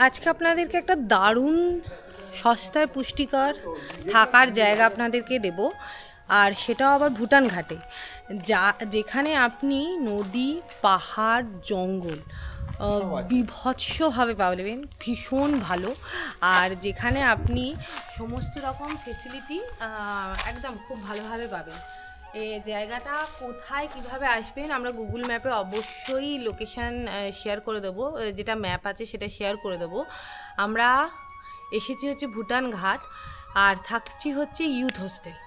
আজকে আপনাদেরকে একটা দারুণ সস্তায় পুষ্টিকর থাকার জায়গা আপনাদেরকে দেব, আর সেটাও আবার ভুটান ঘাটে, যেখানে আপনি নদী, পাহাড়, জঙ্গল বিভৎসভাবে পাবেন, ভীষণ ভালো। আর যেখানে আপনি সমস্ত রকম ফেসিলিটি একদম খুব ভালোভাবে পাবেন। এই জায়গাটা কোথায় কিভাবে আসবেন আমরা গুগল ম্যাপে অবশ্যই লোকেশান শেয়ার করে দেবো, যেটা ম্যাপ আছে সেটা শেয়ার করে দেবো। আমরা এসেছি হচ্ছে ভুটান ঘাট, আর থাকছি হচ্ছে ইউথ হোস্টেল।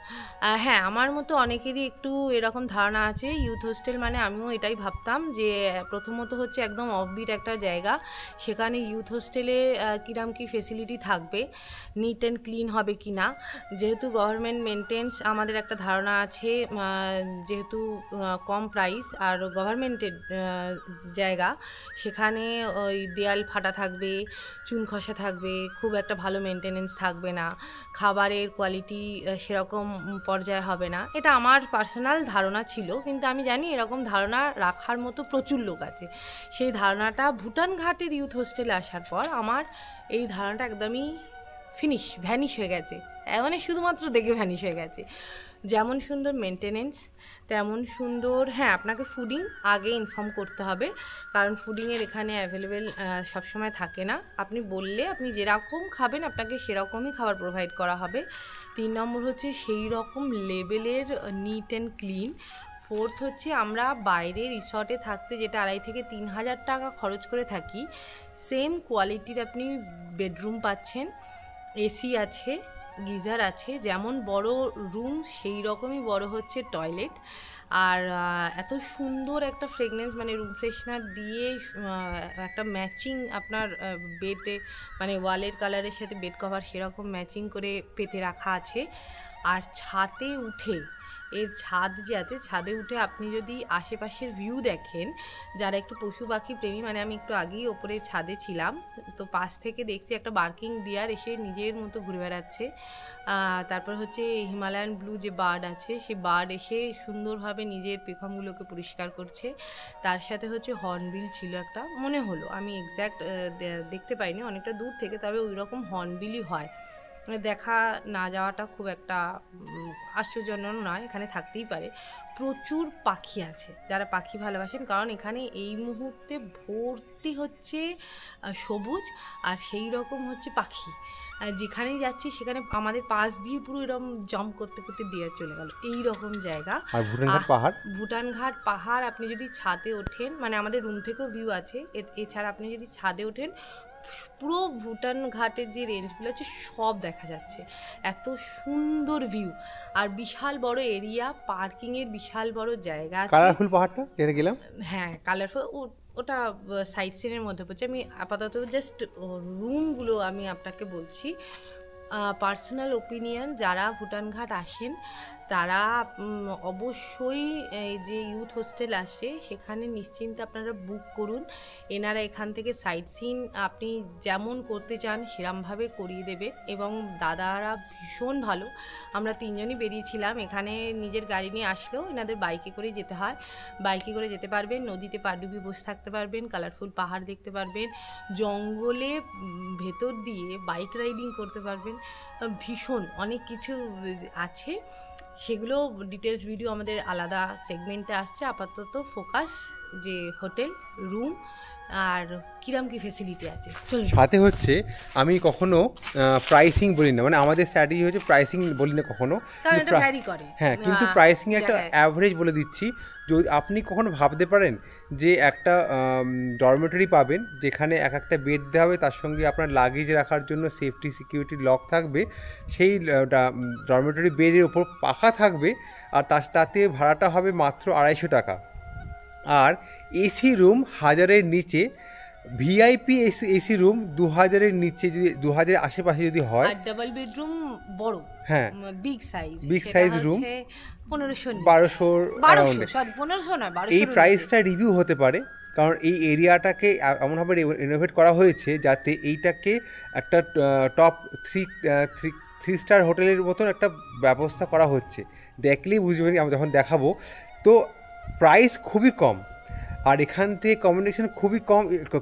হ্যাঁ, আমার মতো অনেকেরই একটু এরকম ধারণা আছে ইউথ হোস্টেল মানে, আমিও এটাই ভাবতাম যে প্রথমত হচ্ছে একদম অফবিট একটা জায়গা, সেখানে ইউথ হোস্টেলে কিরম কী ফেসিলিটি থাকবে, নিট অ্যান্ড ক্লিন হবে কি না। যেহেতু গভর্নমেন্ট মেনটেন্স আমাদের একটা ধারণা আছে, যেহেতু কম প্রাইস আর গভর্নমেন্টের জায়গা, সেখানে ওই দেয়াল ফাটা থাকবে, চুন খসা থাকবে, খুব একটা ভালো মেনটেনেন্স থাকবে না, খাবারের কোয়ালিটি সেরকম পর্যায়ে হবে না। এটা আমার পার্সোনাল ধারণা ছিল, কিন্তু আমি জানি এরকম ধারণা রাখার মতো প্রচুর লোক আছে। সেই ধারণাটা ভুটান ঘাটের ইউথ হোস্টেলে আসার পর আমার এই ধারণাটা একদমই ভ্যানিশ হয়ে গেছে, মানে শুধুমাত্র দেখে ভ্যানিশ হয়ে গেছে। যেমন সুন্দর মেনটেনেন্স, তেমন সুন্দর। হ্যাঁ, আপনাকে ফুডিং আগে ইনফর্ম করতে হবে, কারণ ফুডিংয়ের এখানে অ্যাভেলেবেল সবসময় থাকে না। আপনি বললে আপনি যেরকম খাবেন আপনাকে সেরকমই খাবার প্রোভাইড করা হবে। 3 নম্বর হচ্ছে সেই রকম লেভেলের নিট অ্যান্ড ক্লিন। 4th হচ্ছে আমরা বাইরে রিসর্টে থাকতে যেটা 2,500 থেকে 3,000 টাকা খরচ করে থাকি, সেম কোয়ালিটির আপনি বেডরুম পাচ্ছেন, এসি আছে, গিজার আছে, যেমন বড় রুম সেই রকমই বড় হচ্ছে টয়লেট। আর এত সুন্দর একটা ফ্রেগনেন্স, মানে রুম ফ্রেশনার দিয়ে একটা ম্যাচিং আপনার বেডে, মানে ওয়ালের কালারের সাথে বেড কভার সেরকম ম্যাচিং করে পেতে রাখা আছে। আর ছাদে উঠে, এর ছাদ যে আছে, ছাদে উঠে আপনি যদি আশেপাশের ভিউ দেখেন, যারা একটু পশু পাখি প্রেমী, মানে আমি একটু আগেই ওপরে ছাদে ছিলাম, তো পাশ থেকে দেখছি একটা বার্কিং ডিয়ার এসে নিজের মতো ঘুরে বেড়াচ্ছে। তারপর হচ্ছে হিমালয়ান ব্লু যে বার্ড আছে, সেই বার্ড এসে সুন্দরভাবে নিজের পেখমগুলোকে পরিষ্কার করছে। তার সাথে হচ্ছে হর্নবিল ছিল একটা, মনে হলো, আমি এক্স্যাক্ট দেখতে পাইনি অনেকটা দূর থেকে, তবে ওই রকম হর্নবিলই হয়। দেখা না যাওয়াটা খুব একটা আশ্চর্যজনক নয়, এখানে থাকতেই পারে। প্রচুর পাখি আছে, যারা পাখি ভালোবাসেন, কারণ এখানে এই মুহূর্তে ভর্তি হচ্ছে সবুজ, আর সেই রকম হচ্ছে পাখি। যেখানেই যাচ্ছি সেখানে আমাদের পাশ দিয়ে পুরো এরকম জাম্প করতে করতে ডিয়ার চলে গেল, এই রকম জায়গা। আর ভুটান ঘাট পাহাড় আপনি যদি ছাদে ওঠেন, মানে আমাদের রুম থেকেও ভিউ আছে, এছাড়া আপনি যদি ছাদে ওঠেন, পুরো ভুটান ঘাটের যে রেঞ্জগুলো আছে সব দেখা যাচ্ছে, এত সুন্দর ভিউ। আর বিশাল বড় এরিয়া, পার্কিংয়ের বিশাল বড় জায়গা আছে। কালারফুল পাহাড়টা যেটা গেলাম, হ্যাঁ কালারফুল, ওটা সাইট সিনের মধ্যে পড়ছে। আমি আপাতত জাস্ট রুমগুলো আমি আপনাকে বলছি। পার্সোনাল ওপিনিয়ন, যারা ভুটান ঘাট আসেন তারা অবশ্যই এই যে ইউথ হোস্টেল আসে সেখানে নিশ্চিন্তে আপনারা বুক করুন। এনারা এখান থেকে সাইট সিন আপনি যেমন করতে চান সেরমভাবে করিয়ে দেবে, এবং দাদারা ভীষণ ভালো। আমরা 3 জনই বেরিয়েছিলাম, এখানে নিজের গাড়ি নিয়ে আসলেও এনাদের বাইকে করে যেতে হয়, বাইকে করে যেতে পারবেন, নদীতে পা ডুবি বসে থাকতে পারবেন, কালারফুল পাহাড় দেখতে পারবেন, জঙ্গলে ভেতর দিয়ে বাইক রাইডিং করতে পারবেন, ভীষণ অনেক কিছু আছে। সেগুলো ডিটেলস ভিডিও আমাদের আলাদা সেগমেন্টে আসছে। আপাতত ফোকাস যে হোটেল, রুম আর কিরম কি ফেসিলিটি আছে। সাথে হচ্ছে আমি কখনো প্রাইসিং বলি না, মানে আমাদের স্ট্র্যাটেজি হচ্ছে প্রাইসিং বলি না কখনো, হ্যাঁ, কিন্তু প্রাইসিং একটা অ্যাভারেজ বলে দিচ্ছি। যদি আপনি কখনো ভাবতে পারেন যে একটা ডরমেটরি পাবেন যেখানে একটা বেড দেওয়া হবে, তার সঙ্গে আপনার লাগেজ রাখার জন্য সেফটি সিকিউরিটি লক থাকবে, সেই ডরমেটরি বেডের ওপর পাখা থাকবে, আর তাতে ভাড়াটা হবে মাত্র 250 টাকা। আর এসি রুম 1000-এর নিচে, ভিআইপি এসি রুম 2000-এর নিচে, যদি 2000-এর আশেপাশে যদি হয়, আর ডাবল বেডরুম বড়, হ্যাঁ বিগ সাইজ রুম 1200 অ্যারাউন্ডে। 1500 না 1200। এই প্রাইসটা রিভিউ হতে পারে, কারণ এই এরিয়াটাকে এমনভাবে রিনোভেট করা হয়েছে যাতে এইটাকে একটা টপ 3 স্টার হোটেলের মতন একটা ব্যবস্থা করা হচ্ছে। দেখলেই বুঝবেন, আমি যখন দেখাবো। তো প্রাইস খুবই কম, আর এখান থেকে কমিউনিকেশন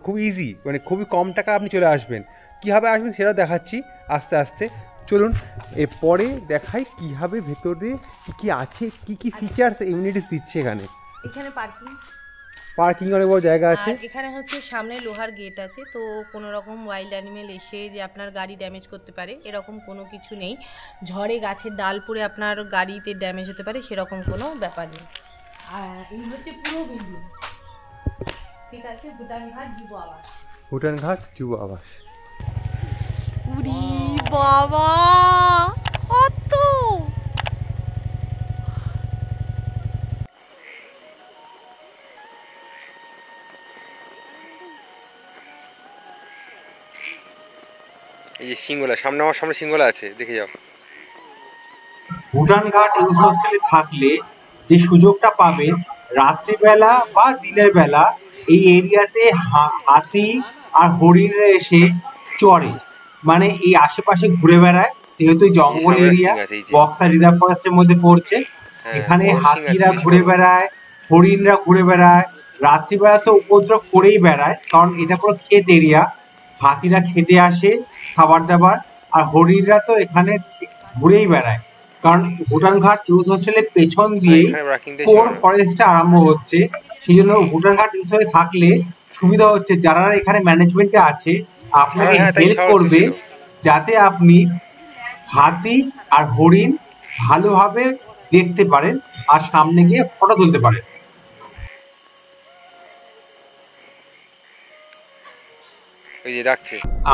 খুব ইজি, মানে খুবই কম টাকা আপনি চলে আসবেন। কীভাবে আসবেন সেটাও দেখাচ্ছি আস্তে আস্তে। চলুন এরপরে দেখাই কীভাবে ভেতরে কী আছে, কী ফিচার্স ইউনিটিস দিচ্ছে এখানে। এখানে পার্কিং অনেক বড় জায়গা আছে। এখানে হচ্ছে সামনে লোহার গেট আছে, তো কোনো রকম ওয়াইল্ড অ্যানিমেল এসে যে আপনার গাড়ি ড্যামেজ করতে পারে এরকম কোনো কিছু নেই। ঝড়ে গাছের ডাল পড়ে আপনার গাড়িতে ড্যামেজ হতে পারে সেরকম কোনো ব্যাপার নেই। আর এই হচ্ছে পুরো বিল্ডিং, ঠিক আছে। ভুটানঘাট যুব আবাস। উরি বাবা, কত এই যে সিঙ্গলা, সামনে আমার সামনে সিঙ্গলা আছে, দেখে যাও। ভুটানঘাট ইউথ হোস্টেলে থাকলে যে সুযোগটা পাবেন, রাত্রিবেলা বা দিনের বেলা এই এরিয়াতে হাতি আর হরিণরা এসে চড়ে, মানে এই আশেপাশে ঘুরে বেড়ায়। যেহেতু জঙ্গল এরিয়া, বক্সা রিজার্ভ ফরেস্টের মধ্যে পড়ছে, এখানে হাতিরা ঘুরে বেড়ায়, হরিণরা ঘুরে বেড়ায়। রাত্রিবেলা তো উপদ্রব করেই বেড়ায়, কারণ এটা পুরো ক্ষেত এরিয়া। হাতিরা খেতে আসে খাবার দাবার, আর হরিণরা তো এখানে ঘুরেই বেড়ায়। কারণ ভুটানঘাট ইউথ হোস্টেলের পেছন দিয়ে কোর ফরেস্টটা আরম্ভ হচ্ছে, সেই জন্য ভুটানঘাট ইউথ হোস্টেলে থাকলে সুবিধা হচ্ছে, যারা এখানে ম্যানেজমেন্টে আছে আপনাকে হেল্প করবে যাতে আপনি হাতি আর হরিণ ভালোভাবে দেখতে পারেন আর সামনে গিয়ে ফটো তুলতে পারেন।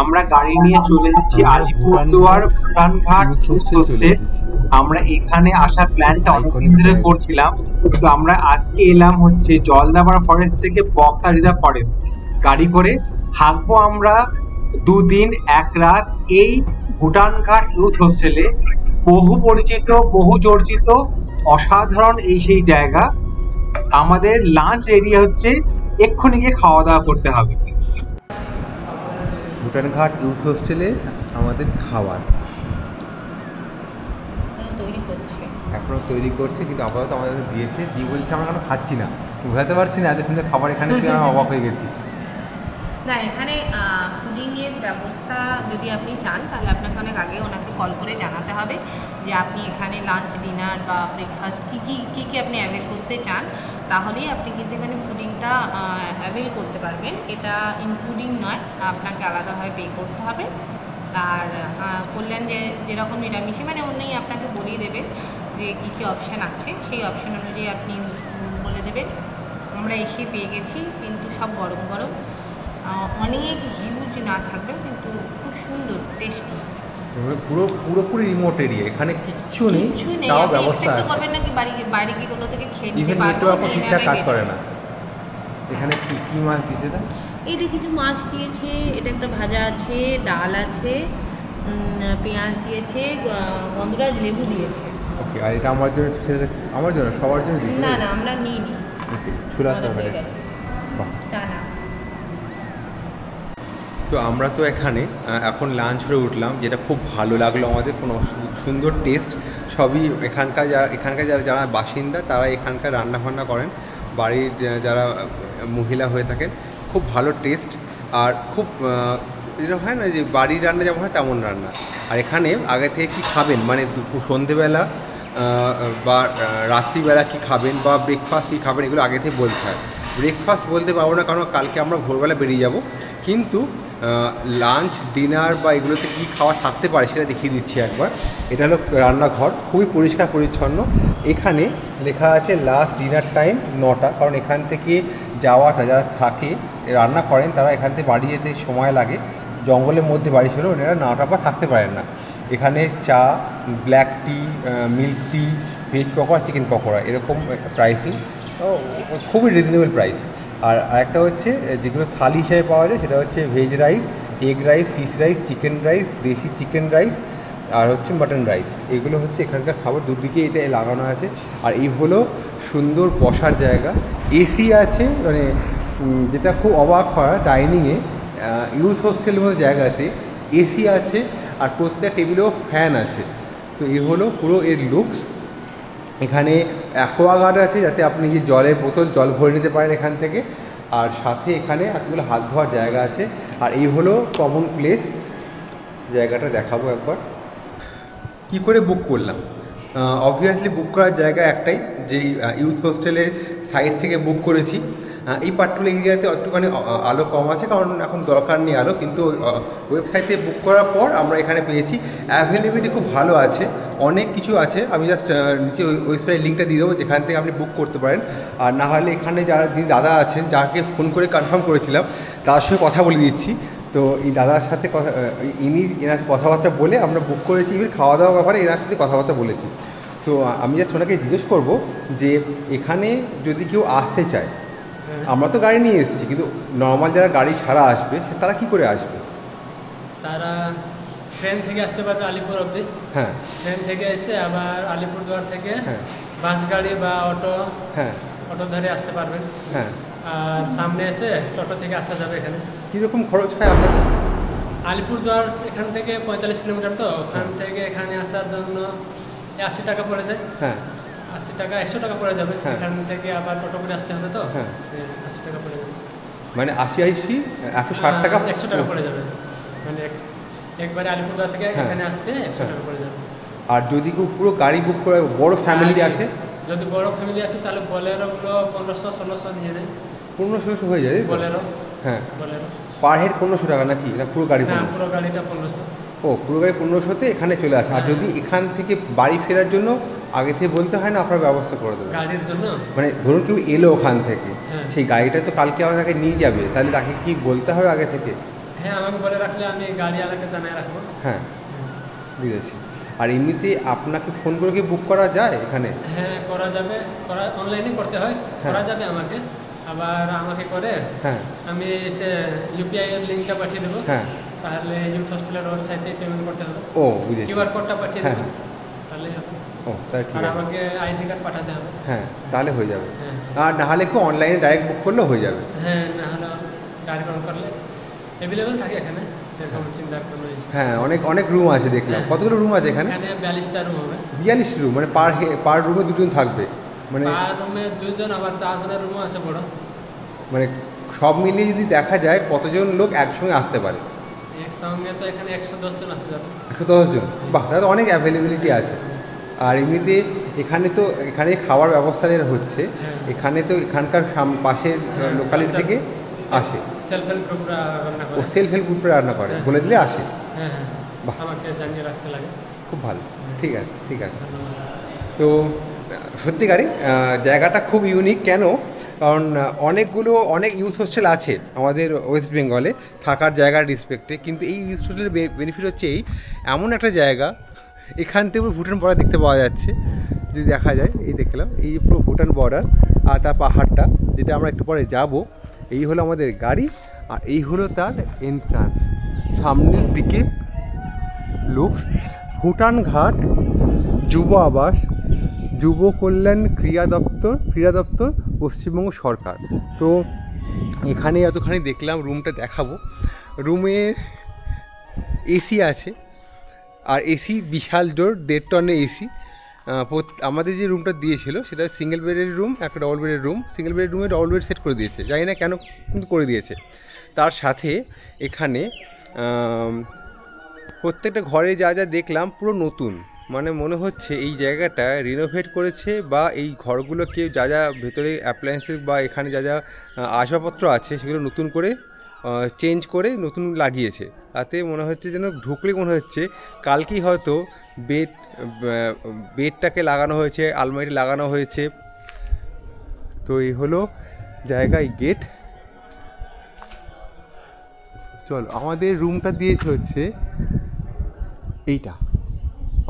আমরা গাড়ি নিয়ে চলে এসেছি আলিপুরদুয়ার ভুটানঘাট ইউথ হোস্টেল। আমরা এখানে আসার প্ল্যানটা অনেকদিন ধরে করছিলাম, কিন্তু আমরা আজকে এলাম হচ্ছে জলদাপাড়া ফরেস্ট থেকে বক্সা রিজার্ভ ফরেস্ট। গাড়ি করে থাকবো আমরা 2 দিন 1 রাত এই ভুটানঘাট ইউথ হোস্টেলে। বহু পরিচিত, বহু চর্চিত, অসাধারণ এই সেই জায়গা। আমাদের লাঞ্চ রেডি হচ্ছে, এক্ষুনি গিয়ে খাওয়া দাওয়া করতে হবে। ভুটানঘাট ইউথ হোস্টেলে আমাদের খাবার এখনো তৈরি করছে, কিন্তু আপাতত আমাদের দিয়েছে, দিয়ে বলছে আমরা কেন খাচ্ছি না, বোঝাতে পারছি না এত সুন্দর খাবার এখানে আমি অবাক হয়ে গেছি। না, এখানে ফুডিংয়ের ব্যবস্থা যদি আপনি চান তাহলে আপনাকে অনেক আগে ওনাকে কল করে জানাতে হবে যে আপনি এখানে লাঞ্চ, ডিনার বা ব্রেকফাস্ট কী আপনি অ্যাভেল করতে চান, তাহলেই আপনি কিন্তু এখানে ফুডিংটা অ্যাভেল করতে পারবেন। এটা ইনক্লুডিং নয়, আপনাকে আলাদাভাবে পে করতে হবে। আর কল্যাণ যেরকম নিরামিষে, মানে উনি আপনাকে বলিয়ে দেবেন যে কী অপশান আছে, সেই অপশান অনুযায়ী আপনি বলে দেবেন। আমরা এসে পেয়ে গেছি, কিন্তু সব গরম গরম, অনেক হিউজ না থাকলেও কিন্তু খুব সুন্দর, টেস্টি। পুরোপুরি রিমোট এরিয়া, এখানে কিচ্ছু নেই, তাও ব্যবস্থা আছে। করবেন নাকি বাইরে গিয়ে কোথা থেকে খেয়ে নিতে ইভেন নেটওয়ার্কও ঠিকঠাক কাজ করে না। এখানে কি মাছ দিয়েছে? না এইটা কিছু মাছ দিয়েছে, এটা একটা ভাজা আছে, ডাল আছে, পেঁয়াজ দিয়েছে, গন্ধরাজ লেবু দিয়েছে। ওকে, আর এটা আমার জন্য, আমার জন্য, সবার জন্য দিয়েছে? না না, আমরা নিইনি। ওকে, ছোলা তরকারি, বাহ। চানা। তো আমরা তো এখানে এখন লাঞ্চ করে উঠলাম, যেটা খুব ভালো লাগলো আমাদের, কোনো সুন্দর টেস্ট। সবই এখানকার যারা বাসিন্দা তারা এখানকার রান্নাবান্না করেন, বাড়ির যারা মহিলা হয়ে থাকেন, খুব ভালো টেস্ট। আর খুব যেটা হয় না যে বাড়ির রান্না যেমন হয় তেমন রান্না। আর এখানে আগে থেকে কী খাবেন, মানে সন্ধেবেলা বা রাত্রিবেলা কী খাবেন বা ব্রেকফাস্ট কী খাবেন, এগুলো আগে থেকে বলতে হয়। ব্রেকফাস্ট বলতে পারবো না, কারণ কালকে আমরা ভোরবেলা বেরিয়ে যাব, কিন্তু লাঞ্চ, ডিনার বা এগুলোতে কী খাওয়া থাকতে পারে সেটা দেখিয়ে দিচ্ছি একবার। এটা হলো রান্নাঘর, খুবই পরিষ্কার পরিচ্ছন্ন। এখানে লেখা আছে লাস্ট ডিনার টাইম 9টা, কারণ এখান থেকে যাওয়াটা, যারা থাকে রান্না করেন তারা এখান থেকে বাড়ি যেতে সময় লাগে, জঙ্গলের মধ্যে বাড়ি ছিল, ওনারা 9টার পর থাকতে পারেন না। এখানে চা, black tea, milk tea, veg pakora, chicken pakora, এরকম প্রাইসিং, খুবই রিজনেবল প্রাইস। আর আরেকটা হচ্ছে যেগুলো থালি হিসাবে পাওয়া যায়, সেটা হচ্ছে veg rice, egg rice, fish rice, chicken rice, দেশি চিকেন রাইস, আর হচ্ছে মাটন রাইস। এগুলো হচ্ছে এখানকার খাবার, দুদিকে এটা লাগানো আছে। আর এই হলো সুন্দর বসার জায়গা, এসি আছে, মানে যেটা খুব অবাক হয়, ডাইনিংয়ে ইউথ হোস্টেলের মতো জায়গাতে এসি আছে, আর প্রত্যেকটা টেবিলেও ফ্যান আছে। তো এই হলো পুরো এর লুকস। এখানে অ্যাকোয়াগার্ড আছে, যাতে আপনি যে জলের বোতল জল ভরে নিতে পারেন এখান থেকে। আর সাথে এখানে এতগুলো হাত ধোয়ার জায়গা আছে। আর এই হলো কমন প্লেস, জায়গাটা দেখাবো একবার। কি করে বুক করলাম? অবভিয়াসলি বুক করার জায়গা একটাই, যে ইউথ হোস্টেলের সাইড থেকে বুক করেছি। এই পার্টিকুলার এরিয়াতে একটুখানি আলো কম আছে, কারণ এখন দরকার নেই আলো, কিন্তু ওয়েবসাইটে বুক করার পর আমরা এখানে পেয়েছি। অ্যাভেলেবিলিটি খুব ভালো আছে, অনেক কিছু আছে। আমি জাস্ট নিচে ওয়েবসাইটের লিঙ্কটা দিয়ে দেবো, যেখান থেকে আপনি বুক করতে পারেন। আর না হলে এখানে যারা যিনি দাদা আছেন, যাকে ফোন করে কনফার্ম করেছিলাম, তার সঙ্গে কথা বলে দিচ্ছি। তো এই দাদার সাথে এনার কথাবার্তা বলে আমরা বুক করেছি। ইভেন খাওয়া দাওয়ার ব্যাপারে এনার সাথে কথাবার্তা বলেছি। তো আমি জাস্ট ওনাকে জিজ্ঞেস করবো যে এখানে যদি কেউ আসতে চায়, আমরা তো গাড়ি নিয়ে এসেছি, কিন্তু নর্মাল যারা গাড়ি ছাড়া আসবে তারা কি করে আসবে? তারা ট্রেন থেকে আসতে পারবে আলিপুর অবধি। হ্যাঁ, ট্রেন থেকে এসে আবার আলিপুরদুয়ার থেকে বাস গাড়ি বা অটো ধরে আসতে পারবেন। হ্যাঁ, আর সামনে এসে টোটো থেকে আসা যাবে। এখানে কীরকম খরচ হয় আপনাদের? আলিপুরদুয়ার এখান থেকে 45 কিলোমিটার, তো ওখান থেকে এখানে আসার জন্য 80 টাকা পড়ে যায়। হ্যাঁ, 80 টাকা 100 টাকা পড়ে যাবে। এখান থেকে আবার টোটো করে আসতে হবে, তো 80 টাকা পড়ে যাবে। মানে 80 160 টাকা 100 টাকা পড়ে যাবে। মানে একবারে আলিপুরদুয়ার থেকে এখানে আসতে 100 টাকা পড়ে যাবে। আর যদি কেউ পুরো গাড়ি বুক করে বড় ফ্যামিলি আসে, যদি বড় ফ্যামিলি আসে তাহলে বোলেরোগুলো 1500-1600 নিয়ে নেয়। 1500 হয়ে যায় বোলেরো? হ্যাঁ, বোলেরো পার হেড 1500 টাকা নাকি? না পুরো গাড়ি? না, পুরো গাড়িটা 1500। ও, পুরো গাড়ি 1500তে এখানে চলে আসে। আর যদি এখান থেকে বাড়ি ফেরার জন্য আগে থেকে বলতে হয় না, আপনার ব্যবস্থা করে দেবে গাড়ির জন্য? মানে ধরুন কেউ এলো ওখান থেকে, সেই গাড়িটা তো কালকে আবার তাকে নিয়ে যাবে, তাহলে তাকে কি বলতে হবে আগে থেকে? হ্যাঁ, আমাকে বলে রাখলে আমি গাড়িওয়ালাকে জানাই রাখবো। হ্যাঁ, বুঝেছি। আর এমনিতে আপনাকে ফোন করে কি বুক করা যায় এখানে? হ্যাঁ, করা যাবে। অনলাইনে করতে হয়, করা যাবে আমাকে। আবার আমাকে করে আমি সে ইউপিআই এর লিঙ্কটা পাঠিয়ে দেবো। হ্যাঁ, তাহলে ইউথ হোস্টেলের ওয়েবসাইটে পেমেন্ট করতে হবে। ও, বুঝেছি। কিউআর কোডটা পাঠিয়ে দেবো, তাহলে হবে। ও, তাহলে ঠিক আছে। আর আমাকে আইডি কার্ড পাঠাতে হবে। হ্যাঁ, তাহলে হয়ে যাবে। আর না হলে একটু অনলাইনে ডাইরেক্ট বুক করলেও হয়ে যাবে। হ্যাঁ, না হলে ডাইরেক্ট অন করলে অ্যাভেলেবেল থাকে এখানে, সেরকম চিন্তার কোনো ইস্যু। হ্যাঁ, অনেক রুম আছে দেখলাম। কতগুলো রুম আছে এখানে? এখানে 42টা রুম হবে। 42 রুম? মানে পার রুমে দুজন থাকবে? মানে পার রুমে 2 জন, আবার 4 জনের রুমও আছে বড়। মানে সব মিলিয়ে যদি দেখা যায় কতজন লোক একসঙ্গে আসতে পারে? একসঙ্গে তো এখানে 110 জন আসতে যাবে। 110 জন? বাহ, তাহলে তো অনেক অ্যাভেলেবিলিটি আছে। আর এমনিতে এখানে খাওয়ার ব্যবস্থা যেটা হচ্ছে, এখানে তো এখানকার পাশের লোকালিটি থেকে আসে। সেলফ হেল্প গ্রুপরা রান্না করে। ও, সেলফ হেল্প গ্রুপরা রান্না করে, বলে দিলে আসে? হ্যাঁ হ্যাঁ, বাহ, আমাকে জানিয়ে রাখতে লাগে। খুব ভালো। ঠিক আছে, ঠিক আছে। তো সত্যিকারই জায়গাটা খুব ইউনিক। কেন? কারণ অনেক ইউথ হোস্টেল আছে আমাদের ওয়েস্ট বেঙ্গলে থাকার জায়গার রেসপেক্টে, কিন্তু এই ইউথ হোস্টেলের বেনিফিট হচ্ছে এমন একটা জায়গা, এখান থেকে পুরো ভুটান বর্ডার দেখতে পাওয়া যাচ্ছে। যদি দেখা যায়, এই দেখলাম এই পুরো ভুটান বর্ডার, আর তার পাহাড়টা যেটা আমরা একটু পরে যাব। এই হলো আমাদের গাড়ি, আর এই হলো তার এন্ট্রান্স। সামনের দিকে লোক, ভুটান ঘাট যুব আবাস, যুব কল্যাণ ক্রীড়া দপ্তর পশ্চিমবঙ্গ সরকার। তো এখানে এতখানি দেখলাম, রুমটা দেখাবো। রুমে এসি আছে, আর এসি বিশাল জোর 1.5 টনের এসি। আমাদের যে রুমটা দিয়েছিল সেটা সিঙ্গেল বেডের রুম, একটা ডবল বেডের রুম। সিঙ্গেল বেডের রুমে ডবল বেড সেট করে দিয়েছে, জানি না কেন, কিন্তু করে দিয়েছে। তার সাথে এখানে প্রত্যেকটা ঘরে যা দেখলাম পুরো নতুন, মানে মনে হচ্ছে এই জায়গাটা রিনোভেট করেছে, বা এই ঘরগুলোকে যা ভেতরে অ্যাপ্লায়েন্সেস বা এখানে যা আসবাবপত্র আছে সেগুলো নতুন করে চেঞ্জ করে নতুন লাগিয়েছে। তাতে মনে হচ্ছে যেন ঢুকলে মনে হচ্ছে কালকেই হয়তো বেডটাকে লাগানো হয়েছে, আলমারি লাগানো হয়েছে। তো এই হলো জায়গায় গেট। চলো, আমাদের রুমটা দিয়েছে হচ্ছে এইটা,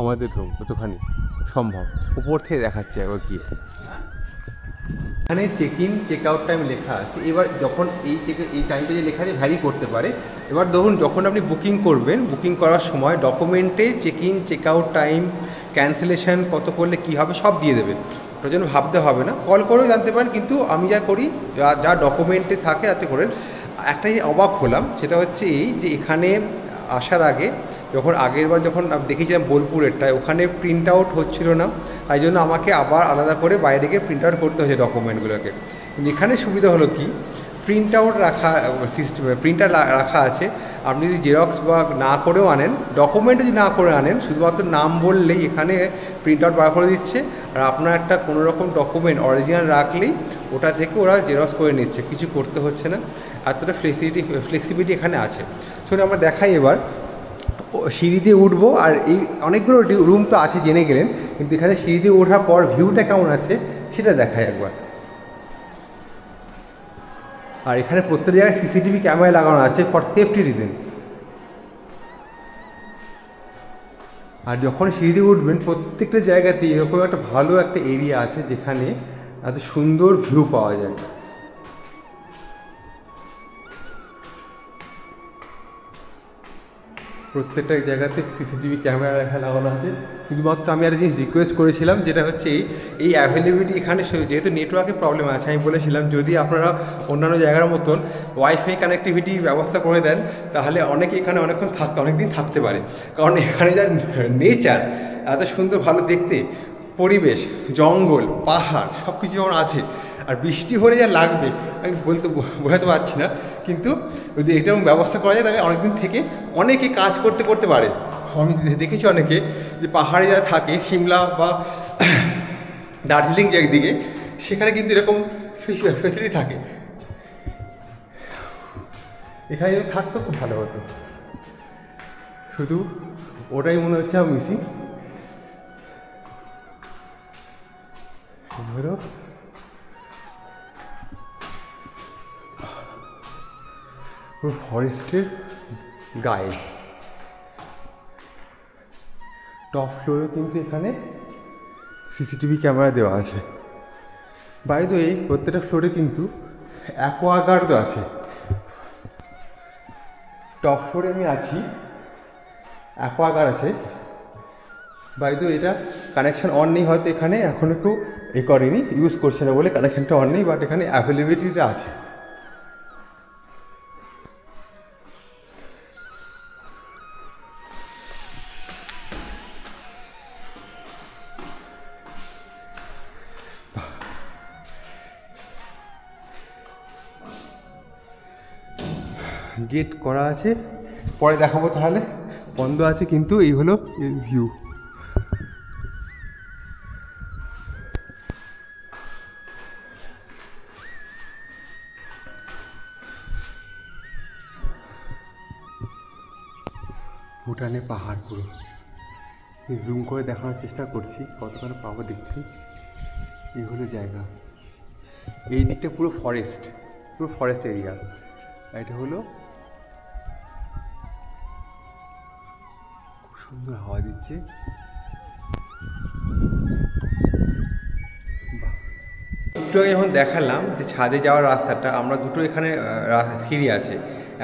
আমাদের রুম কতখানি সম্ভব উপর থেকে দেখাচ্ছে একবার গিয়ে। এখানে check in check out time লেখা আছে। এবার যখন এই টাইমটা যে লেখা আছে ভ্যারি করতে পারে। এবার ধরুন যখন আপনি বুকিং করবেন, বুকিং করার সময় ডকুমেন্টে check in check out time, cancellation কত করলে কী হবে সব দিয়ে দেবেন। ওটার জন্য ভাবতে হবে না, কল করেও জানতে পারেন। কিন্তু আমি যা করি, যা ডকুমেন্টে থাকে তাতে করেন। একটা অবাক হলাম, সেটা হচ্ছে এই যে এখানে আসার আগে যখন আগেরবার যখন দেখেছিলাম বোলপুরেরটায়, ওখানে প্রিন্ট আউট হচ্ছিল না, তাই জন্য আমাকে আবার আলাদা করে বাইরে গিয়ে প্রিন্ট আউট করতে হয়েছে ডকুমেন্টগুলোকে। কিন্তু এখানে সুবিধা হলো কি, প্রিন্ট আউট রাখা সিস্টেমে প্রিন্টার রাখা আছে। আপনি যদি জেরক্স বা না করেও আনেন, ডকুমেন্ট যদি না করে আনেন, শুধুমাত্র নাম বললেই এখানে প্রিন্ট আউট বার করে দিচ্ছে। আর আপনার একটা কোনো রকম ডকুমেন্ট অরিজিনাল রাখলেই ওটা থেকে ওরা জেরক্স করে নিচ্ছে, কিছু করতে হচ্ছে না। এতটা ফ্লেক্সিবিলিটি এখানে আছে। শুনে আমরা দেখাই এবার সিঁড়ি দিয়ে উঠবো। আর এই অনেকগুলো রুম তো আছে জেনে গেলেন, কিন্তু এখানে সিঁড়ি দিয়ে ওঠার পর ভিউটা কেমন আছে সেটা দেখাই একবার। আর এখানে প্রত্যেক জায়গায় সিসিটিভি ক্যামেরা লাগানো আছে ফর সেফটি রিজন। আর যখন সিঁড়ি দিয়ে উঠবেন প্রত্যেকটা জায়গাতেই এরকম একটা ভালো একটা এরিয়া আছে যেখানে এত সুন্দর ভিউ পাওয়া যায়। প্রত্যেকটা জায়গাতে সিসিটিভি ক্যামেরা লাগানো আছে। শুধুমাত্র আমি একটা জিনিস রিকোয়েস্ট করেছিলাম, যেটা হচ্ছে এই অ্যাভেলেবিলিটি এখানে, যেহেতু নেটওয়ার্কের প্রবলেম আছে, আমি বলেছিলাম যদি আপনারা অন্যান্য জায়গার মতন ওয়াইফাই কানেক্টিভিটি ব্যবস্থা করে দেন, তাহলে অনেকে এখানে অনেকদিন থাকতে পারে। কারণ এখানে যা নেচার এত সুন্দর, ভালো দেখতে পরিবেশ, জঙ্গল, পাহাড় সব কিছু যেমন আছে। আর বৃষ্টি হলে যা লাগবে আমি বোঝাতে পারছি না, কিন্তু যদি এরকম ব্যবস্থা করা যায় তাহলে অনেকদিন থেকে অনেকে কাজ করতে পারে। আমি দেখেছি অনেকে যে পাহাড়ে যারা থাকে, সিমলা বা দার্জিলিং যে একদিকে, সেখানে কিন্তু এরকম ফেসিলিটি থাকে। এখানে যদি থাকতো খুব ভালো হতো, শুধু ওটাই মনে হচ্ছে আমি মিসিং। ধরো ফরেস্টের গায়ে টপ ফ্লোরে কিন্তু এখানে সিসিটিভি ক্যামেরা দেওয়া আছে। বাই দ্য ওয়ে প্রত্যেকটা ফ্লোরে কিন্তু অ্যাকোয়াগার্ডও আছে। টপ ফ্লোরে আমি আছি, অ্যাকোয়াগার্ড আছে। বাই দ্য ওয়ে এটা কানেকশন অন নেই, হয়তো এখানে এখনও কেউ করেনি, ইউজ করছে না বলে কানেকশনটা অন নেই, বাট এখানে অ্যাভেলেবিলিটিটা আছে। গেট করা আছে, পরে দেখাবো, তাহলে বন্ধ আছে, কিন্তু এই হলো এর ভিউ। ভুটানে পাহাড় পুরো জুম করে দেখানোর চেষ্টা করছি, কতখানি পাবো দেখছি। এই হলো জায়গা, এই দিকটা পুরো ফরেস্ট এরিয়া। এটা হলো খুব সুন্দর হাওয়া দিচ্ছে। একটু আগে যখন দেখালাম যে ছাদে যাওয়ার রাস্তাটা, আমরা দুটো এখানে সিঁড়ি আছে,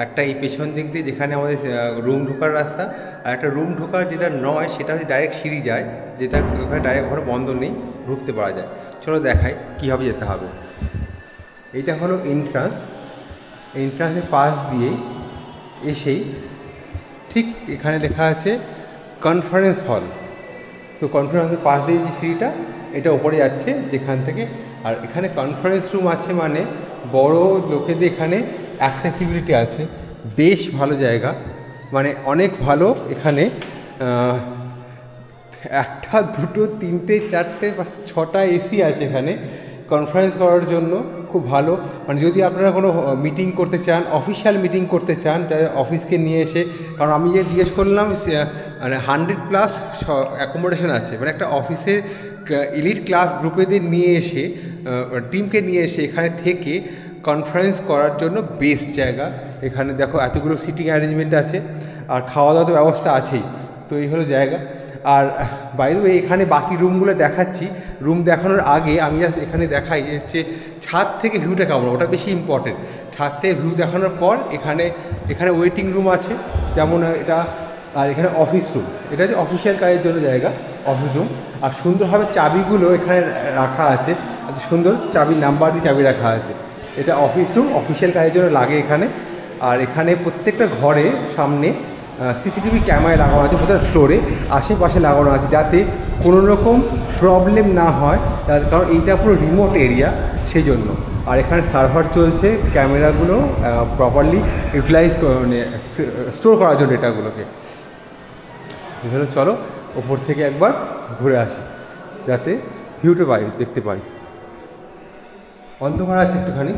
একটা এই পেছন দিক দিয়ে যেখানে আমাদের রুম ঢোকার রাস্তা, আর একটা রুম ঢোকার যেটা নয় সেটা হচ্ছে ডাইরেক্ট সিঁড়ি যায়, যেটা ওখানে ডাইরেক্ট ঘরে বন্ধ নেই, ঢুকতে পারা যায়। চলো দেখাই কীভাবে যেতে হবে। এইটা হলো এন্ট্রান্সের পাশ দিয়ে এসেই ঠিক এখানে লেখা আছে কনফারেন্স হল। তো কনফারেন্সের পাশ দিয়ে যে সিঁড়িটা, এটা ওপরে যাচ্ছে যেখান থেকে। আর এখানে কনফারেন্স রুম আছে, মানে বড় লোকেদের এখানে অ্যাক্সেসিবিলিটি আছে। বেশ ভালো জায়গা, মানে অনেক ভালো। এখানে একটা, দুটো, তিনটে, চারটে, ছটা এসি আছে এখানে কনফারেন্স করার জন্য, খুব ভালো। মানে যদি আপনারা কোনো মিটিং করতে চান, অফিসিয়াল মিটিং করতে চান, অফিসকে নিয়ে এসে, কারণ আমি যে জিজ্ঞেস করলাম মানে 100+ অ্যাকোমোডেশন আছে, মানে একটা অফিসের এলিট ক্লাস গ্রুপেদের নিয়ে এসে, টিমকে নিয়ে এসে এখানে থেকে কনফারেন্স করার জন্য বেস্ট জায়গা। এখানে দেখো এতগুলো সিটিং অ্যারেঞ্জমেন্ট আছে, আর খাওয়া দাওয়ার ব্যবস্থা আছেই। তো এই হলো জায়গা। আর বাইরে এখানে বাকি রুমগুলো দেখাচ্ছি। রুম দেখানোর আগে আমি জাস্ট এখানে দেখাই যে হচ্ছে ছাদ থেকে ভিউটা কেমন, ওটা বেশি ইম্পর্টেন্ট। ছাদ থেকে ভিউ দেখানোর পর এখানে ওয়েটিং রুম আছে, যেমন এটা। আর এখানে অফিস রুম, এটা হচ্ছে অফিসিয়াল কাজের জন্য জায়গা, অফিস রুম। আর সুন্দরভাবে চাবিগুলো এখানে রাখা আছে, সুন্দর চাবি, নাম্বার দিয়ে চাবি রাখা আছে। এটা অফিস রুম, অফিসিয়াল কাজের জন্য লাগে এখানে। আর এখানে প্রত্যেকটা ঘরে সামনে সিসিটিভি ক্যামেরা লাগানো আছে প্রত্যেকটা ফ্লোরে, আশেপাশে লাগানো আছে, যাতে কোনো রকম প্রবলেম না হয়, কারণ এইটা পুরো রিমোট এরিয়া সেই জন্য। আর এখানে সার্ভার চলছে ক্যামেরাগুলো প্রপারলি ইউটিলাইজ মানে স্টোর করার জন্য এটাগুলোকে। এগুলো চলো ওপর থেকে একবার ঘুরে আসি, যাতে ভিউটা পাই, দেখতে পাই। অন্ধকার আছে একটুখানি,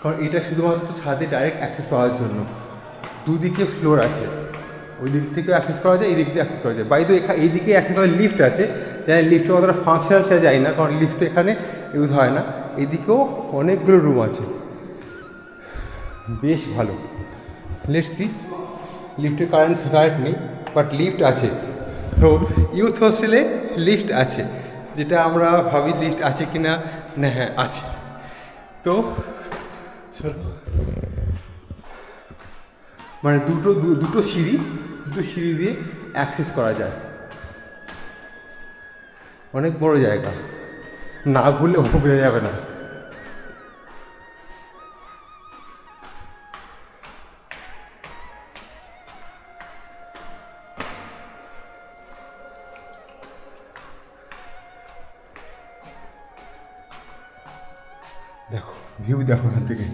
কারণ এটা শুধুমাত্র ছাদে ডাইরেক্ট অ্যাক্সেস পাওয়ার জন্য। দুদিকে ফ্লোর আছে, ওই দিক থেকে অ্যাক্সেস করা যায়, এই দিক থেকে অ্যাক্সেস করা যায়। বাইরে এই দিকে অ্যাক্সেস করার লিফট আছে, যাই লিফটে অতটা ফাংশনাল সে যায় না, কারণ লিফট এখানে ইউজ হয় না। এদিকেও অনেকগুলো রুম আছে, বেশ ভালো। লেটস সি, লিফটে কারেন্ট নেই, বাট লিফট আছে। তো ইউথ হোস্টেলে লিফট আছে, যেটা আমরা ভাবি লিফট আছে কি না, হ্যাঁ আছে। তো চলো, মানে দুটো সিঁড়ি দিয়ে অ্যাক্সেস করা যায়। অনেক বড় জায়গা, না ঘুরলে বোঝা যাবে না। দেখো ভিউ, দেখো ওখান থেকে,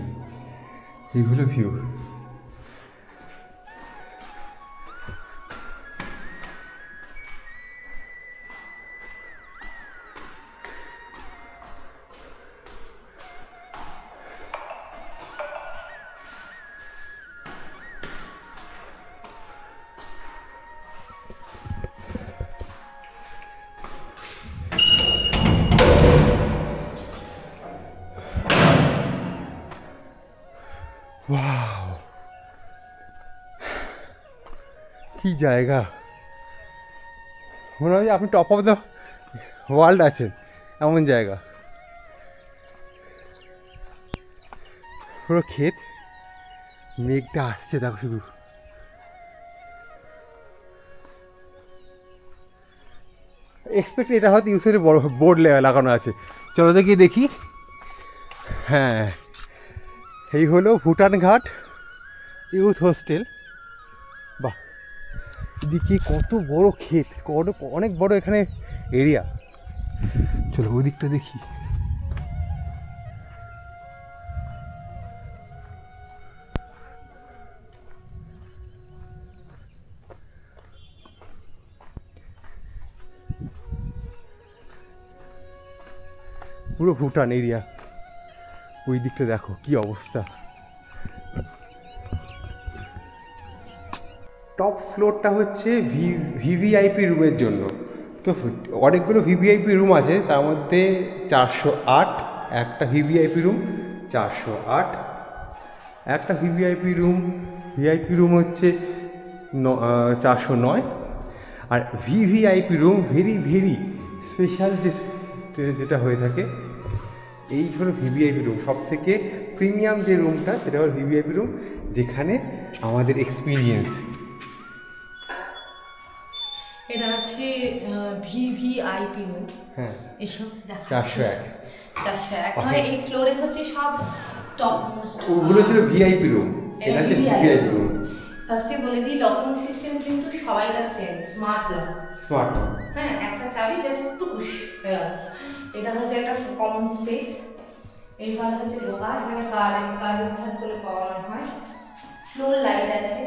এই হলো ভিউ। ওয়াও, কি জায়গা! মনে হয় আপনি টপ অফ দ্য ওয়ার্ল্ড আছেন, এমন জায়গা। পুরো ক্ষেত, মেঘটা আসছে দেখো শুধু। এক্সপেক্ট এটা হয়তো ইউসের বড় বোর্ড লাগানো আছে। চলো দেখি দেখি। হ্যাঁ, এই হলো ভুটান ঘাট ইউথ হোস্টেল। বাহ, এদিকে কত বড় ক্ষেত, অনেক বড় এখানে এরিয়া। চলো ওই দিকটা দেখি। পুরো ভুটান এরিয়া, ওই দিকটা দেখো কি অবস্থা। টপ ফ্লোরটা হচ্ছে ভিভিআইপি রুমের জন্য। তো অনেকগুলো ভিভিআইপি রুম আছে, তার মধ্যে 408 একটা ভিভিআইপি রুম, 408 একটা ভিভিআইপি রুম হচ্ছে 409। আর ভিভিআইপি রুম ভেরি স্পেশাল যেটা হয়ে থাকে, এই হলো ভিভিআইপি রুম। সব থেকে প্রিমিয়াম যে রুমটা, সেটা হলো ভিভিআইপি রুম, যেখানে আমাদের এক্সপিরিয়েন্স। এটা আছে ভিভিআইপি রুম। হ্যাঁ, এসব 401 মানে এই ফ্লোরে হচ্ছে সব টপ মোস্ট। ওগুলো ছিল ভিআইপি রুম, এটা হচ্ছে ভিভিআইপি রুম। ফার্স্টে বলে দিই, লকিং সিস্টেম কিন্তু সবাইকার সেম, স্মার্ট লক। হ্যাঁ, একটা চাবি জাস্ট একটু পুশ হয়ে গেল। এটা হচ্ছে একটা কমন স্পেস। এইবার হচ্ছে ঢোকা, এখানে কার ইনসার্ট করে পাওয়ানো হয়। ফ্লোর লাইট আছে,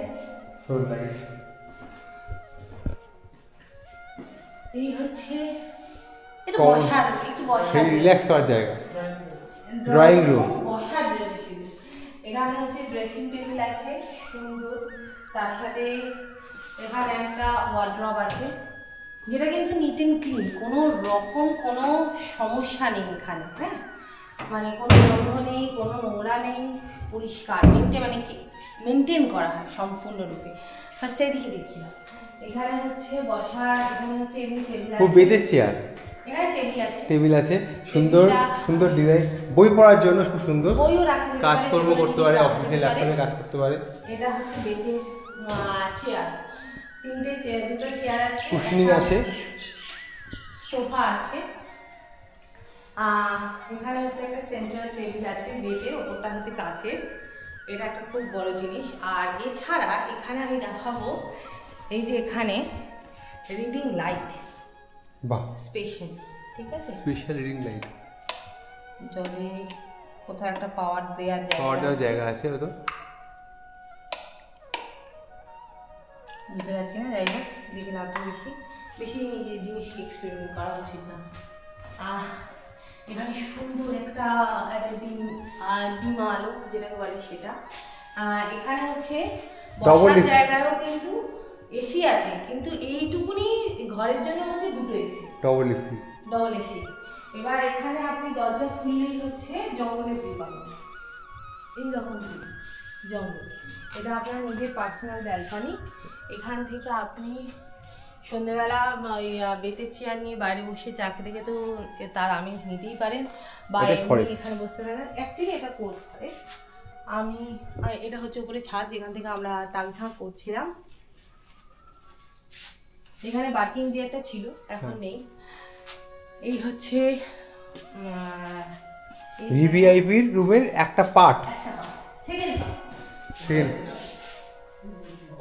এই হচ্ছে এটা বসার, একটু বসার রিল্যাক্স করার জায়গা, ড্রয়িং রুম, বসার জায়গা শুধু। এখানে হচ্ছে ড্রেসিং টেবিল আছে সুন্দর, তার সাথে এখানে একটা ওয়ার্ড্রব আছে, যেটা কিন্তু নিট অ্যান্ড ক্লিন, কোনো রকম কোনো সমস্যা নেই এখানে। হ্যাঁ, মানে কোনো গন্ধ নেই, কোনো নোংরা নেই, পরিষ্কার মেনটেন করা হয় সম্পূর্ণরূপে। ফার্স্টে এদিকে দেখি, এখানে হচ্ছে বসার, এখানে হচ্ছে এমনি টেবিল আছে, খুব বেদের চেয়ার, এখানে টেবিল আছে সুন্দর ডিজাইন, বই পড়ার জন্য খুব সুন্দর, বইও রাখা যেতে পারে, কাজকর্ম করতে পারে, অফিসে ল্যাপটপে কাজ করতে পারে। এটা হচ্ছে বেদের চেয়ার, দুটো চেয়ার আছে, কুশনিং আছে, সোফা আছে। এখানে হচ্ছে একটা সেন্ট্রাল টেবিল আছে, বেডের ওপরটা হচ্ছে কাচের, এটা একটা খুব বড় জিনিস। আর এছাড়া এখানে আমি দেখাবো এই যে এখানে রিডিং লাইট, বাহ স্পেশাল, ঠিক আছে, স্পেশাল রিডিং লাইট, জলে কোথাও একটা পাওয়ার দেওয়ার জায়গা আছে তো বুঝতে পারছি না, যাই হোক যেগুলো আপনি বেশি নিজের জিনিসকে এক্সপেরিমেন্ট করা উচিত না। এখানে সুন্দর একটা ডিম আলো যেটাকে বলে সেটা। এখানে হচ্ছে বসার জায়গায়ও কিন্তু এসি আছে, কিন্তু এইটুকুনি ঘরের জন্য হচ্ছে দুটো এসি, ডবল এসি। এবার এখানে আপনি দরজা খুললেই হচ্ছে জঙ্গলের ভিউ পাবেন, এইরকম জঙ্গল। এটা আপনার নিজের পার্সোনাল ব্যালকনি। এখান থেকে আপনি সন্ধ্যেবেলা বেতের চেয়ার নিয়ে বাইরে বসে চা খেতে খেতে তার আমেজ নিতেই পারেন, বা এখানে বসতে পারেন। অ্যাকচুয়ালি এটা কোর্ট করে, এটা হচ্ছে উপরে ছাদ, যেখান থেকে আমরা তালঝাঁক করছিলাম। এখানে পার্কিং এরিয়াটা ছিল, এখন নেই। এই হচ্ছে ভিভিআইপি রুমের একটা পার্ট, সেকেন্ড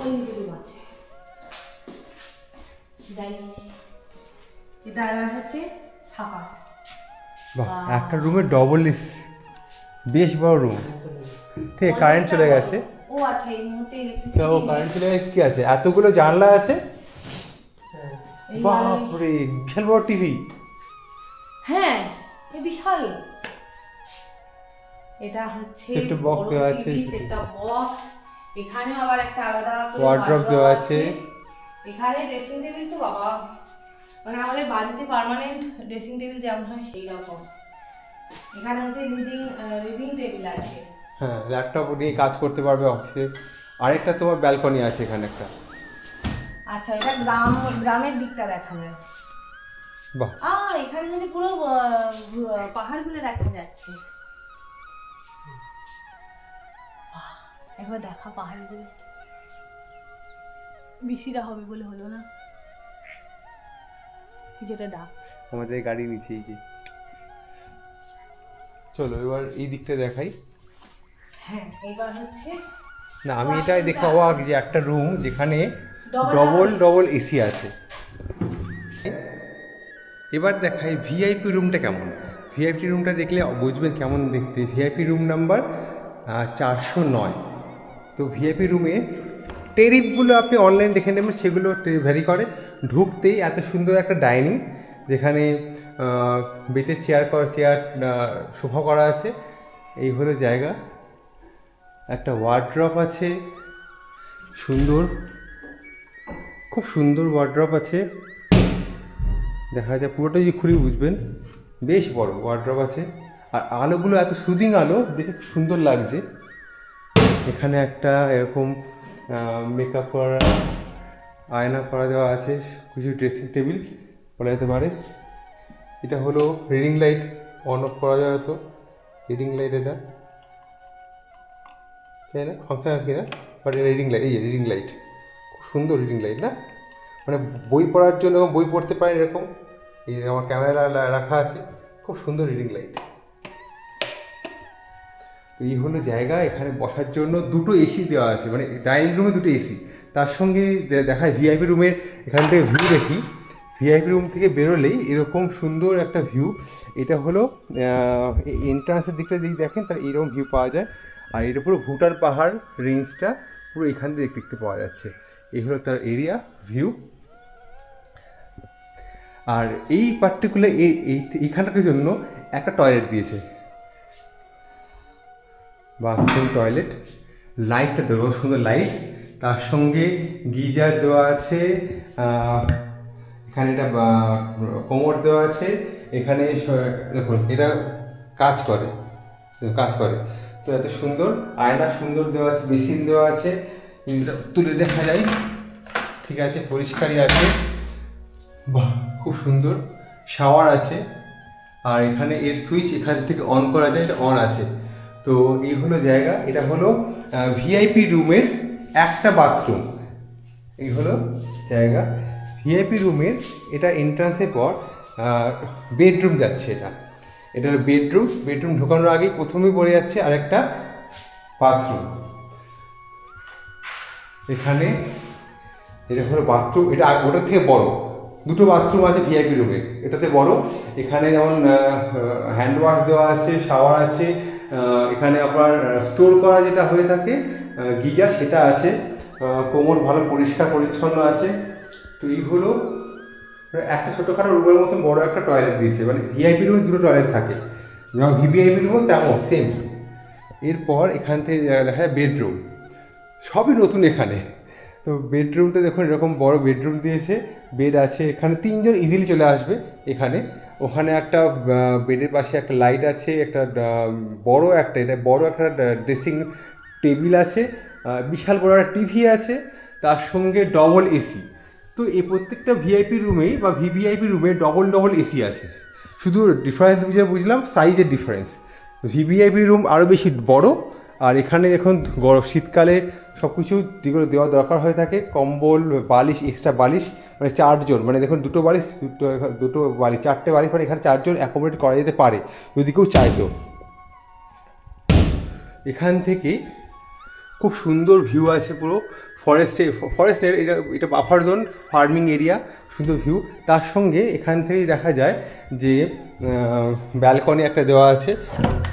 ওই রুম আছে। এটা হচ্ছে থাকা, একটা রুমে ডবল এসি, বেশ বড় রুম। ঠিক আছে, কারেন্ট চলে গেছে। ও আচ্ছা, এই মুহূর্তে তো কারেন্ট চলে গেছে, কি আছে, এতগুলো জানলা আছে, বাপরে বিশাল বড় টিভি। হ্যাঁ বিশাল। এটা হচ্ছে একটা বক্স দেওয়া আছে, একটা বক্স। এখানে আবার একটা আলাদা ওয়ার্ড্রপ দেওয়া আছে। এখানে ড্রেসিং টেবিল তো বাবা, মানে আমাদের বাড়িতে পার্মানেন্ট ড্রেসিং টেবিল যেমন হয় সেই রকম। এখানে হচ্ছে রিডিং টেবিল আছে, হ্যাঁ, ল্যাপটপ নিয়ে কাজ করতে পারবে অফিসে। আরেকটা তোমার ব্যালকনি আছে এখানে একটা। আচ্ছা, এটা গ্রামের দিকটা দেখানো। বাহ, এখানে কিন্তু পুরো পাহাড়গুলো দেখা যাচ্ছে। একবার দেখা পাহাড়গুলো, বৃষ্টিটা হবে বলে হলো না, যেটা ডাক আমাদের গাড়ি নিচেই কি। চলো এবার এই দিকটা দেখাই। হ্যাঁ, এবার হচ্ছে না, আমি এটাই দেখে অবাক যে একটা রুম যেখানে ডবল এসি আছে। এবার দেখাই ভিআইপি রুমটা কেমন। ভিআইপি রুমটা দেখলে বুঝবেন কেমন দেখতে। VIP room number 409। তো ভিআইপি রুমে টেরিফগুলো আপনি অনলাইন দেখে নেবেন, সেগুলো ভ্যারি করে। ঢুকতেই এত সুন্দর একটা ডাইনিং, যেখানে বেতের চেয়ার সোফা করা আছে। এই হলো জায়গা। একটা ওয়ার্ড্রপ আছে, সুন্দর, খুব সুন্দর ওয়ার্ড্রপ আছে, দেখা যায় পুরোটা যদি খুঁড়ি বুঝবেন। বেশ বড় ওয়ার্ড্রপ আছে, আর আলোগুলো এত সুদিং আলো, দেখে খুব সুন্দর লাগছে। এখানে একটা এরকম মেকআপ করা আয়না করা দেওয়া আছে, কিছু ড্রেসিং টেবিল বলা যেতে পারে। এটা হলো রিডিং লাইট, অন অফ করা যায় তো রিডিং লাইট, এটা তাই না, ফাংশন আর কি না, বাট রিডিং লাইট। এই যে রিডিং লাইট, খুব সুন্দর রিডিং লাইট না, মানে বই পড়ার জন্য বই পড়তে পারেন এরকম। এই আমার ক্যামেরা রাখা আছে, খুব সুন্দর রিডিং লাইট। এই হলো জায়গা। এখানে বসার জন্য দুটো এসি দেওয়া আছে, মানে ডাইনিং রুমে দুটো এসি। তার সঙ্গে দেখায় ভিআইপি রুমের, এখান থেকে ভিউ দেখি। ভিআইপি রুম থেকে বেরোলেই এরকম সুন্দর একটা ভিউ। এটা হলো এন্ট্রান্সের দিকটা যদি দেখেন তাহলে এইরকম ভিউ পাওয়া যায়। আর এটা পুরো ভুটান পাহাড় রেঞ্জটা পুরো এখান থেকে দেখতে পাওয়া যাচ্ছে। এই হলো তার এরিয়া ভিউ। আর এই পার্টিকুলার এইখানটার জন্য একটা টয়লেট দিয়েছে, বাথরুম টয়লেট। লাইটটা দেওয়া সুন্দর লাইট, তার সঙ্গে গিজার দেওয়া আছে। এখানে এটা কোমর দেওয়া আছে। এখানে দেখুন এটা কাজ করে তো এত সুন্দর। আয়না সুন্দর দেওয়া আছে, বেসিন দেওয়া আছে, তুলে দেখা যায়, ঠিক আছে, পরিষ্কারই আছে। বাহ, খুব সুন্দর। শাওয়ার আছে, আর এখানে এর সুইচ এখান থেকে অন করা যায়, এটা অন আছে। তো এই হলো জায়গা। এটা হলো ভিআইপি রুমের একটা বাথরুম। এই হলো জায়গা ভিআইপি রুমের। এটা এন্ট্রান্সের পর বেডরুম যাচ্ছে। এটা হলো বেডরুম ঢোকানোর আগেই প্রথমেই পড়ে যাচ্ছে আরেকটা বাথরুম। এখানে এটা হলো বাথরুম, এটা ওটার থেকে বড়, দুটো বাথরুম আছে ভিআইপি রুমে, এটাতে বড়। এখানে যেমন হ্যান্ড ওয়াশ দেওয়া আছে, শাওয়ার আছে, এখানে আপনার স্টোর করা যেটা হয়ে থাকে গিজার সেটা আছে, কোমর ভালো পরিষ্কার পরিচ্ছন্ন আছে। তো এই হলো একটা ছোটোখাটো রুমের মতন বড় একটা টয়লেট দিয়েছে, মানে ভিআইপি রুমে দুটো টয়লেট থাকে, যেমন ভিভিআইপি রুমও তেমন সেম। এরপর এখান থেকে দেখা যায় বেডরুম, সবই নতুন এখানে। তো বেডরুমটা দেখুন এরকম বড় বেডরুম দিয়েছে, বেড আছে, এখানে 3 জন ইজিলি চলে আসবে এখানে। ওখানে একটা বেডের পাশে একটা লাইট আছে, একটা বড় একটা ড্রেসিং টেবিল আছে, বিশাল বড় একটা টিভি আছে, তার সঙ্গে ডবল এসি। তো এই প্রত্যেকটা ভিআইপি রুমেই বা ভিভিআইপি রুমে ডবল এসি আছে। শুধু ডিফারেন্স বুঝলাম সাইজের ডিফারেন্স, ভিভিআইপি রুম আরও বেশি বড়। আর এখানে এখন শীতকালে সব কিছু যেগুলো দেওয়া দরকার হয়ে থাকে, কম্বল, বালিশ, এক্সট্রা বালিশ, মানে 4 জন, মানে দেখুন দুটো বালিশ 4টে বালিশ, মানে এখানে 4 জন অ্যাকোমোডেট করা যেতে পারে যদি কেউ চাইতো। এখান থেকে খুব সুন্দর ভিউ আছে, পুরো ফরেস্টের এটা বাফার জোন, ফার্মিং এরিয়া, সুন্দর ভিউ। তার সঙ্গে এখান থেকেই দেখা যায় যে ব্যালকনি একটা দেওয়া আছে,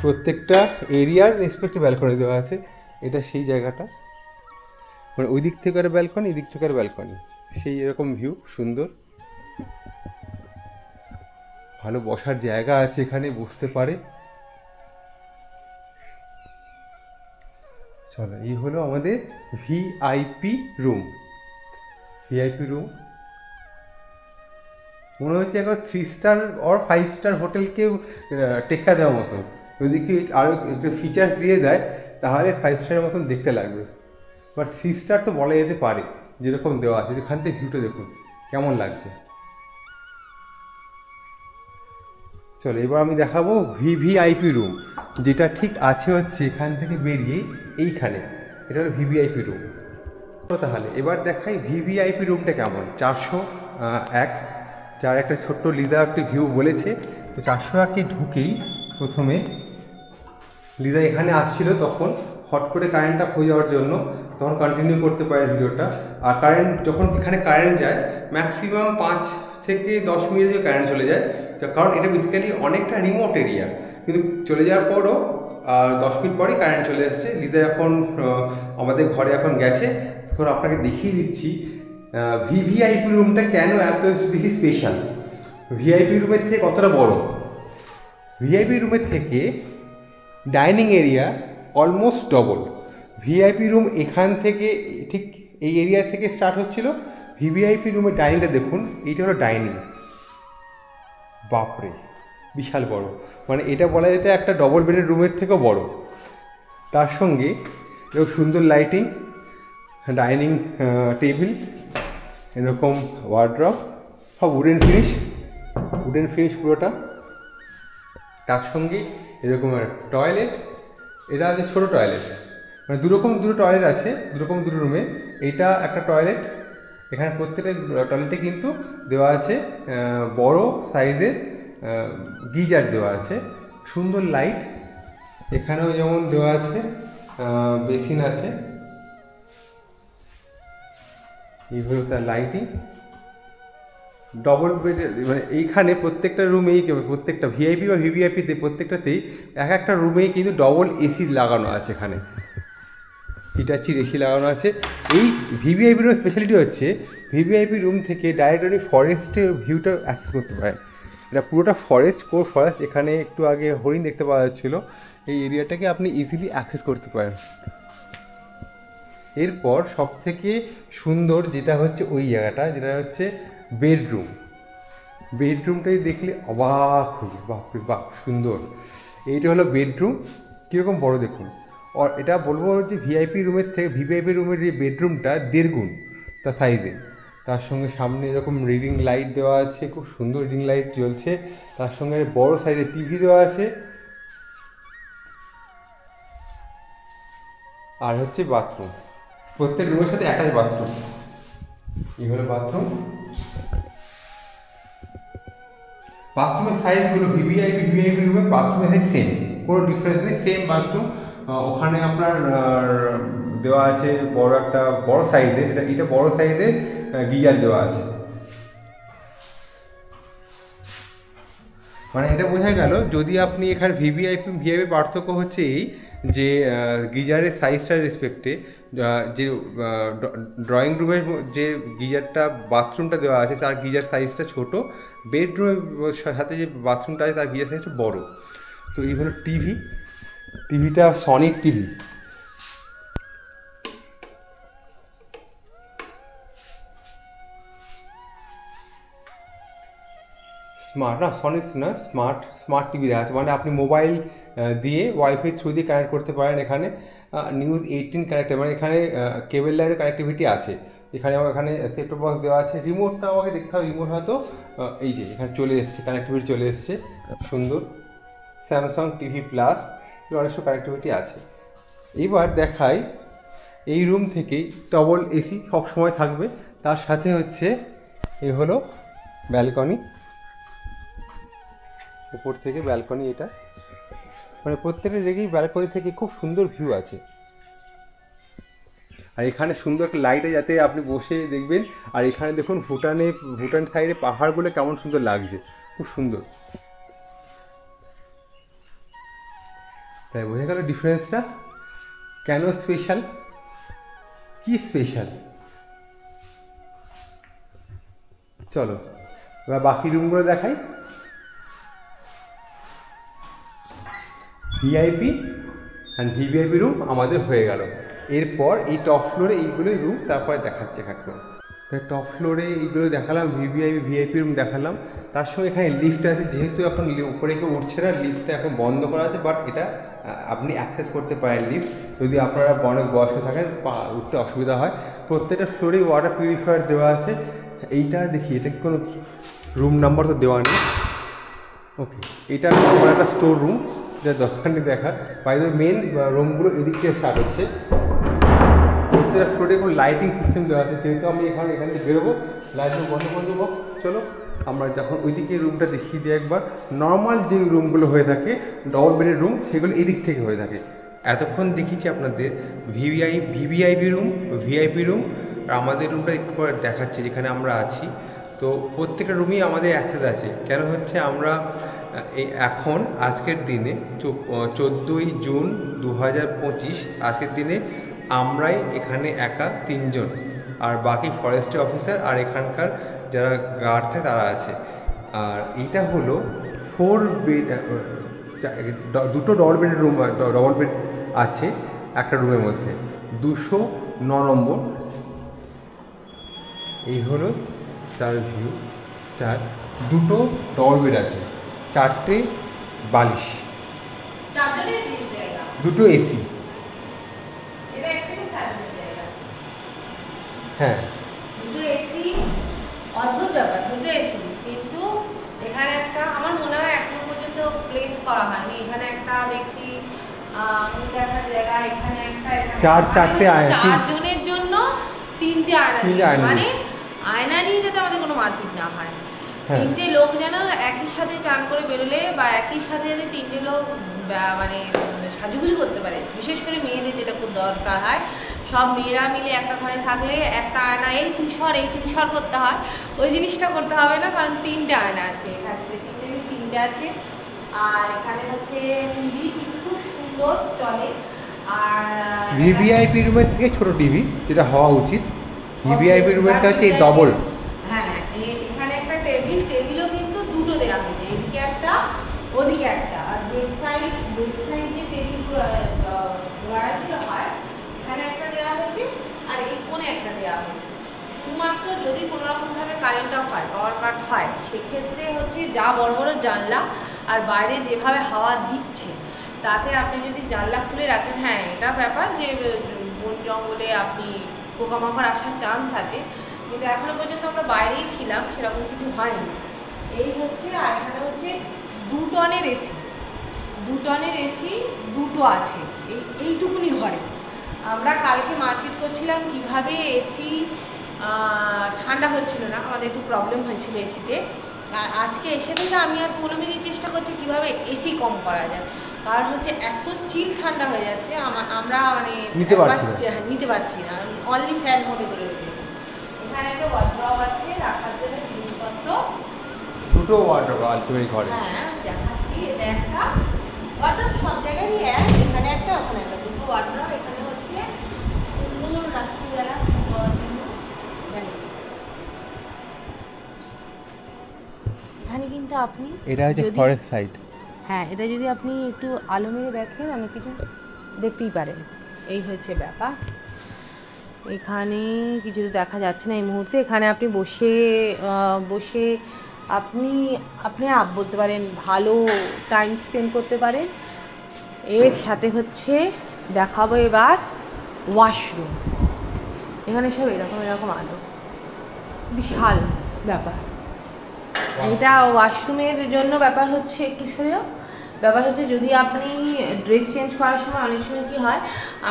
প্রত্যেকটা এরিয়ার রেসপেক্টিভ ব্যালকনি দেওয়া আছে। এটা সেই জায়গাটা, মানে ওই দিক থেকে একটা ব্যালকনি, এই দিক থেকে একটা ব্যালকনি, সেই এরকম ভিউ সুন্দর। ভালো বসার জায়গা আছে এখানে, বসতে পারে। চলো, এই হলো আমাদের ভিআইপি রুম। ভিআইপি রুম মনে হচ্ছে এখন 3 স্টার আর 5 স্টার হোটেলকে টেক্কা দেওয়ার মতন। যদি কি আরও একটু ফিচার্স দিয়ে দেয় তাহলে 5 স্টারের মতন দেখতে লাগবে, বাট 3 স্টার তো বলা যেতে পারে যেরকম দেওয়া আছে। এখান থেকে ভিউটা দেখুন কেমন লাগছে। চলো, এবার আমি দেখাবো ভিভিআইপি রুম, যেটা ঠিক আছে হচ্ছে এখান থেকে বেরিয়ে এইখানে, এটা হলো ভিভিআইপি রুম। তো তাহলে এবার দেখাই ভিভিআইপি রুমটা কেমন। 401, যার একটা ছোট্ট লিজা একটি ভিউ বলেছে। তো 401-এ ঢুকেই প্রথমে লিজা এখানে আসছিল, তখন হট করে কারেন্টটা হয়ে যাওয়ার জন্য তখন কন্টিনিউ করতে পারে ভিডিওটা। আর কারেন্ট যখন এখানে কারেন্ট যায় ম্যাক্সিমাম 5 থেকে 10 মিনিটে কারেন্ট চলে যায়, কারণ এটা বেসিক্যালি অনেকটা রিমোট এরিয়া। কিন্তু চলে যাওয়ার পরও 10 মিনিট পরেই কারেন্ট চলে এসছে। লিজা এখন আমাদের ঘরে এখন গেছে, এখন আপনাকে দেখিয়ে দিচ্ছি ভিভিআইপি রুমটা কেন এত বেশি স্পেশাল, ভিআইপি রুমের থেকে কতটা বড়। ভিআইপি রুমের থেকে dining area almost double. VIP room এখান থেকে ঠিক এই এরিয়া থেকে স্টার্ট হচ্ছিল, ভিভিআইপি রুমের ডাইনিংটা দেখুন, এইটা হলো ডাইনিং। বাপরে, বিশাল বড়, মানে এটা বলা যেতে একটা ডবল বেডের রুমের থেকেও বড়। তার সঙ্গে এরকম সুন্দর লাইটিং, ডাইনিং টেবিল, এরকম ওয়ার্ড্রপ, সব উডেন ফিনিশ পুরোটা। তার সঙ্গে এরকম টয়লেট, এটা আছে ছোটো টয়লেট, মানে দুটো টয়লেট আছে, দুটো রুমে। এইটা একটা টয়লেট, এখানে প্রত্যেকটা টয়লেটে কিন্তু দেওয়া আছে বড় সাইজের গিজার দেওয়া আছে, সুন্দর লাইট। এখানেও যেমন দেওয়া আছে বেসিন আছে, এইভাবে তার লাইটিং। ডবল বেডের, মানে এইখানে প্রত্যেকটা রুমেই, প্রত্যেকটা ভিআইপি বা ভিভিআইপিতে প্রত্যেকটাতেই একটা রুমেই কিন্তু ডবল এসি লাগানো আছে, এখানে হিটাচির এসি লাগানো আছে। এই ভিভিআইপি রুমের স্পেশালিটি হচ্ছে ভিভিআইপি রুম থেকে ডাইরেক্ট আপনি ফরেস্টের ভিউটা অ্যাক্সেস করতে পারেন। এটা পুরোটা ফরেস্ট, এখানে একটু আগে হরিণ দেখতে পাওয়া যাচ্ছিলো, এই এরিয়াটাকে আপনি ইজিলি অ্যাক্সেস করতে পারেন। এরপর সব থেকে সুন্দর যেটা হচ্ছে ওই জায়গাটা, যেটা হচ্ছে বেডরুমটাই দেখলে অবাক হয়ে, বাপরে বাপ সুন্দর। এইটা হলো বেডরুম, কীরকম বড় দেখুন। আর এটা বলবো যে ভিআইপি রুমের থেকে ভিভিআইপি রুমের যে বেডরুমটা 1.5 গুণ তার সাইজে। তার সঙ্গে সামনে এরকম রিডিং লাইট দেওয়া আছে, খুব সুন্দর রিডিং লাইট জ্বলছে। তার সঙ্গে বড় সাইজের টিভি দেওয়া আছে। আর হচ্ছে বাথরুম, প্রত্যেক রুমের সাথে অ্যাটাচ বাথরুম। এই হলো বাথরুম। বাথরুমের সাইজগুলো ভিভিআইপি রুমে বাথরুমের সাইজ সেম, কোনো ডিফারেন্স নেই, সেম বাথরুম। ওখানে আপনার দেওয়া আছে বড় সাইজের, এটা বড় সাইজের গিজার দেওয়া আছে। মানে এটা বোঝা গেল, যদি আপনি এখানে ভিভিআইপি পার্থক্য হচ্ছে এই যে গিজারের সাইজটার রেসপেক্টে যে ড্রয়িং রুমের যে গিজারটা বাথরুমটা দেওয়া আছে তার গিজার সাইজটা ছোট, বেডরুমের সাথে যে বাথরুমটা আছে তার গিজার সাইজটা বড়। তো এই হলো টিভিটা সনিক টিভি। স্মার্ট টিভি দেওয়া আছে, মানে আপনি মোবাইল দিয়ে ওয়াইফাই থ্রু দিয়ে কানেক্ট করতে পারেন। এখানে নিউজ 18 কানেক্টেড, মানে এখানে কেবল লাইনের কানেক্টিভিটি আছে। এখানে সেট বক্স দেওয়া আছে। রিমোটটা আমাকে দেখতে হবে, রিমোট হয়তো এই যে এখানে চলে এসছে, কানেক্টিভিটি চলে এসছে সুন্দর। স্যামসাং টিভি প্লাস অনেক সব কানেক্টিভিটি আছে। এবার দেখাই, এই রুম থেকেই ডবল এসি সবসময় থাকবে, তার সাথে হচ্ছে এই হলো ব্যালকনি, উপর থেকে ব্যালকনি। এটা মানে প্রত্যেকটা জায়গায় ব্যালকনি থেকে খুব সুন্দর ভিউ আছে। আর এখানে সুন্দর একটা লাইটে যাতে আপনি বসে দেখবেন। আর এখানে দেখুন ভুটান সাইডে পাহাড়গুলো কেমন সুন্দর লাগছে, খুব সুন্দর। তাই বোঝা গেল ডিফারেন্সটা কেন স্পেশাল, কি স্পেশাল। চলো এবার বাকি রুমগুলো দেখাই। ভিআইপি অ্যান্ড ভিভিআইপি রুম আমাদের হয়ে গেল। এরপর এই টপ ফ্লোরে এইগুলোই রুম তারপরে দেখাচ্ছে একদম। টপ ফ্লোরে এইগুলো দেখালাম, ভিআইপি রুম দেখালাম। তার সঙ্গে এখানে লিফট আছে, যেহেতু এখন উপরে কেউ উঠছে না, লিফটটা এখন বন্ধ করা আছে, বাট এটা আপনি অ্যাক্সেস করতে পারেন লিফট, যদি আপনারা অনেক বয়স্ক থাকেন উঠতে অসুবিধা হয়। প্রত্যেকটা ফ্লোরে ওয়াটার পিউরিফায়ার দেওয়া আছে। এইটা দেখি, এটা কি কোনো রুম নাম্বার তো দেওয়া নেই। ওকে, এটা আমার একটা স্টোর রুম, যা দরকার নেই দেখার। বাইরে মেন রুমগুলো এদিক থেকে স্টার্ট হচ্ছে। প্রত্যেকটা ফ্লোরে কোনো লাইটিং সিস্টেম দেওয়া আছে, যেহেতু আমি এখান থেকে বেরোবো, লাইটগুলো বন্ধ করে দেবো। চলো আমরা যখন ওইদিকে রুমটা দেখিয়ে দিই একবার। নর্মাল যে রুমগুলো হয়ে থাকে ডবল বেডের রুম, সেগুলো এদিক থেকে হয়ে থাকে। এতক্ষণ দেখিয়েছি আপনাদের ভিভিআইপি রুম, ভিআইপি রুম, আর আমাদের রুমটা একটু পরে দেখাচ্ছি যেখানে আমরা আছি। তো প্রত্যেকটা রুমেই আমাদের অ্যাক্সেস আছে। কেন হচ্ছে, আমরা এখন আজকের দিনে 14ই জুন 2025 আজকের দিনে আমরাই এখানে একা 3 জন, আর বাকি ফরেস্ট অফিসার আর এখানকার যারা গার্ড থাকে তারা আছে। আর এইটা হলো 4 বেড, দুটো ডবল বেড আছে একটা রুমের মধ্যে, 209 নম্বর। এই হলো তার ভিউ। দুটো ডবল বেড আছে, 4টে বালিশ, দুটো এসি। হ্যাঁ, দুটো এসি, অদ্ভুত ব্যাপার, দুটো এসি। কিন্তু এখানে একটা আমার মনে হয় এখনো পর্যন্ত প্লেস করা হয়নি। এখানে একটা দেখছি দেখার জায়গা, এখানে একটা, চারটে আয়না, 4 জনের জন্য 3টে আয়না, মানে আয়না নিয়ে যাতে আমাদের কোনো মারপিট না হয়। 3টে লোক যেন একই সাথে চান করে বেরোলে বা একই সাথে যাতে 3টে লোক মানে সাজুগুজু করতে পারে। বিশেষ করে মেয়েদের যেটা খুব দরকার হয়, সব মেয়েরা মিলে একটা ঘরে থাকলে একটা আয়না এই তুই সর করতে হয়, ওই জিনিসটা করতে হবে না, কারণ 3টে আয়না আছে এখানে, 3টে আছে। আর এখানে হচ্ছে টিভি খুব সুন্দর চলে। আর ভিভিআইপি রুমের থেকে ছোট টিভি, যেটা হওয়া উচিত। ভিভিআইপি রুমেরটা হচ্ছে ডবল। হ্যাঁ, এখানে একটা টেবিলও কিন্তু দুটো দেওয়া হয়েছে, এদিকে একটা ওদিকে একটা। আর বেড সাইড যে টেবিলগুলো হয়, এখানে একটা দেওয়া হয়েছে আর এই কোণে একটা দেওয়া হয়েছে। শুধুমাত্র যদি কোনো রকমভাবে কারেন্ট অফ হয়, পাওয়ার কাট হয়, সেক্ষেত্রে হচ্ছে যা বড় বড় জানলা আর বাইরে যেভাবে হাওয়া দিচ্ছে, তাতে আপনি যদি জানলা খুলে রাখেন, হ্যাঁ এটা ব্যাপার যে বন জঙ্গলে আপনি পোকামাকড় আসার চান্স আছে, কিন্তু এখনো পর্যন্ত আমরা বাইরেই ছিলাম, সেরকম কিছু হয়নি। এই হচ্ছে, আর এখানে হচ্ছে 2 টনের এসি, 2 টনের এসি দুটো আছে এইটুকুনি ঘরে। আমরা কালকে মার্কেট করছিলাম কিভাবে এসি, ঠান্ডা হচ্ছিল না, আমাদের একটু প্রবলেম হয়েছিল এসিতে। আর আজকে এসে থেকে আমি আর পৌলমী চেষ্টা করছি কীভাবে এসি কম করা যায়। কারণ হচ্ছে এত চিল ঠান্ডা হয়ে যাচ্ছে আমরা মানে নিতে পারছি না, অনলি ফ্যান মোডে করে রেখেছি। এখানে একটা ওয়ার্ড্রপ আছে রাখার জন্য জিনিসপত্র, দুটো ওয়ার্ড্রপ আলটিমেট ঘরে। হ্যাঁ দেখাচ্ছি, এটা একটা ওয়ার্ড্রপ, সব জায়গায় এখানে একটা ওখানে একটা, দুটো ওয়ার্ড্রপ। এখানে হচ্ছে সুন্দর রাত্রিবেলা এখানে কিন্তু আপনি, এটা হচ্ছে ফরেস্ট সাইড। হ্যাঁ, এটা যদি আপনি একটু আলো মেরে দেখেন অনেক কিছু দেখতেই পারেন। এই হচ্ছে ব্যাপার। এখানে কিছু দেখা যাচ্ছে না এই মুহূর্তে। এখানে আপনি বসে আপনি বলতে পারেন ভালো টাইম স্পেন্ড করতে পারেন। এর সাথে হচ্ছে দেখাবো এবার ওয়াশরুম। এখানে সব এরকম আলো, বিশাল ব্যাপার। এটা ওয়াশরুমের জন্য ব্যাপার হচ্ছে একটু সরেও ব্যাপার হচ্ছে যদি আপনি ড্রেস চেঞ্জ করার সময় অনেক সময় কী হয়,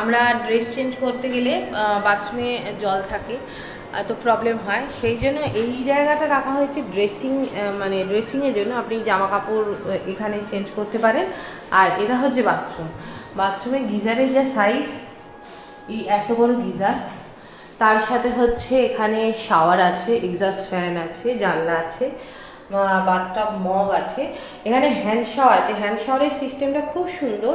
আমরা ড্রেস চেঞ্জ করতে গেলে বাথরুমে জল থাকে, তো প্রবলেম হয়। সেই জন্য এই জায়গাটা রাখা হয়েছে ড্রেসিংয়ের জন্য। আপনি জামা কাপড় এখানে চেঞ্জ করতে পারেন। আর এটা হচ্ছে বাথরুমের গিজারের যা সাইজ, এই এত বড় গিজার, তার সাথে হচ্ছে এখানে শাওয়ার আছে, এক্সস্ট ফ্যান আছে, জানলা আছে, বাথটাব মগ আছে, এখানে হ্যান্ড শাওয়ার আছে। হ্যান্ড শাওয়ারের সিস্টেমটা খুব সুন্দর।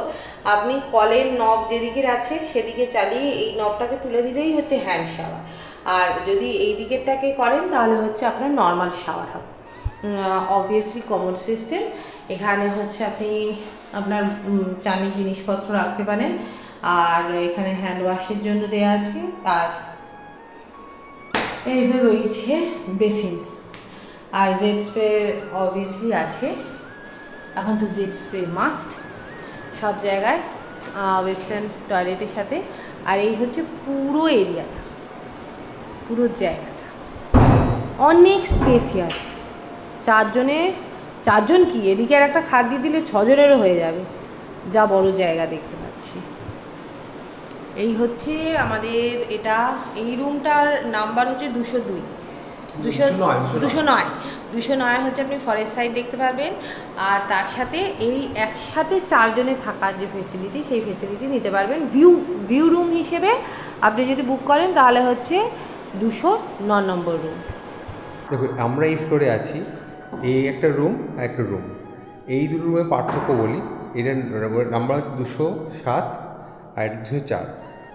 আপনি কলের নব যেদিকে আছে সেদিকে চালিয়ে এই নবটাকে তুলে দিলেই হচ্ছে হ্যান্ড শাওয়ার, আর যদি এই দিকেরটাকে করেন তাহলে হচ্ছে আপনার নর্মাল শাওয়ার হবে। Obviously common system. এখানে হচ্ছে আপনি আপনার চানের জিনিসপত্র রাখতে পারেন, আর এখানে হ্যান্ড ওয়াশের জন্য দেওয়া আছে। আর এই তো রয়েছে বেসিন, আর জেড স্প্রে অবভিয়াসলি আছে। এখন তো জেড স্প্রে মাস্ট সব জায়গায়, ওয়েস্টার্ন টয়লেটের সাথে। আর এই হচ্ছে পুরো এরিয়াটা, পুরো জায়গাটা অনেক স্পেসিয়াস। চারজন কি, এদিকে আর একটা খাট দিয়ে দিলে 6 জনেরও হয়ে যাবে, যা বড় জায়গা দেখতে পাচ্ছি। এই হচ্ছে আমাদের এটা, এই রুমটার নাম্বার হচ্ছে 202, 209 হচ্ছে আপনি ফরেস্ট সাইড দেখতে পারবেন। আর তার সাথে এই একসাথে 4 জনে থাকার যে ফেসিলিটি, সেই ফেসিলিটি নিতে পারবেন। ভিউ রুম হিসেবে আপনি যদি বুক করেন তাহলে হচ্ছে 209 নম্বর রুম। দেখুন আমরা এই ফ্লোরে আছি, এই একটা রুম আর একটা রুম, এই দুটো রুমের পার্থক্য বলি। এটার নাম্বার হচ্ছে 207 আর এটা 204।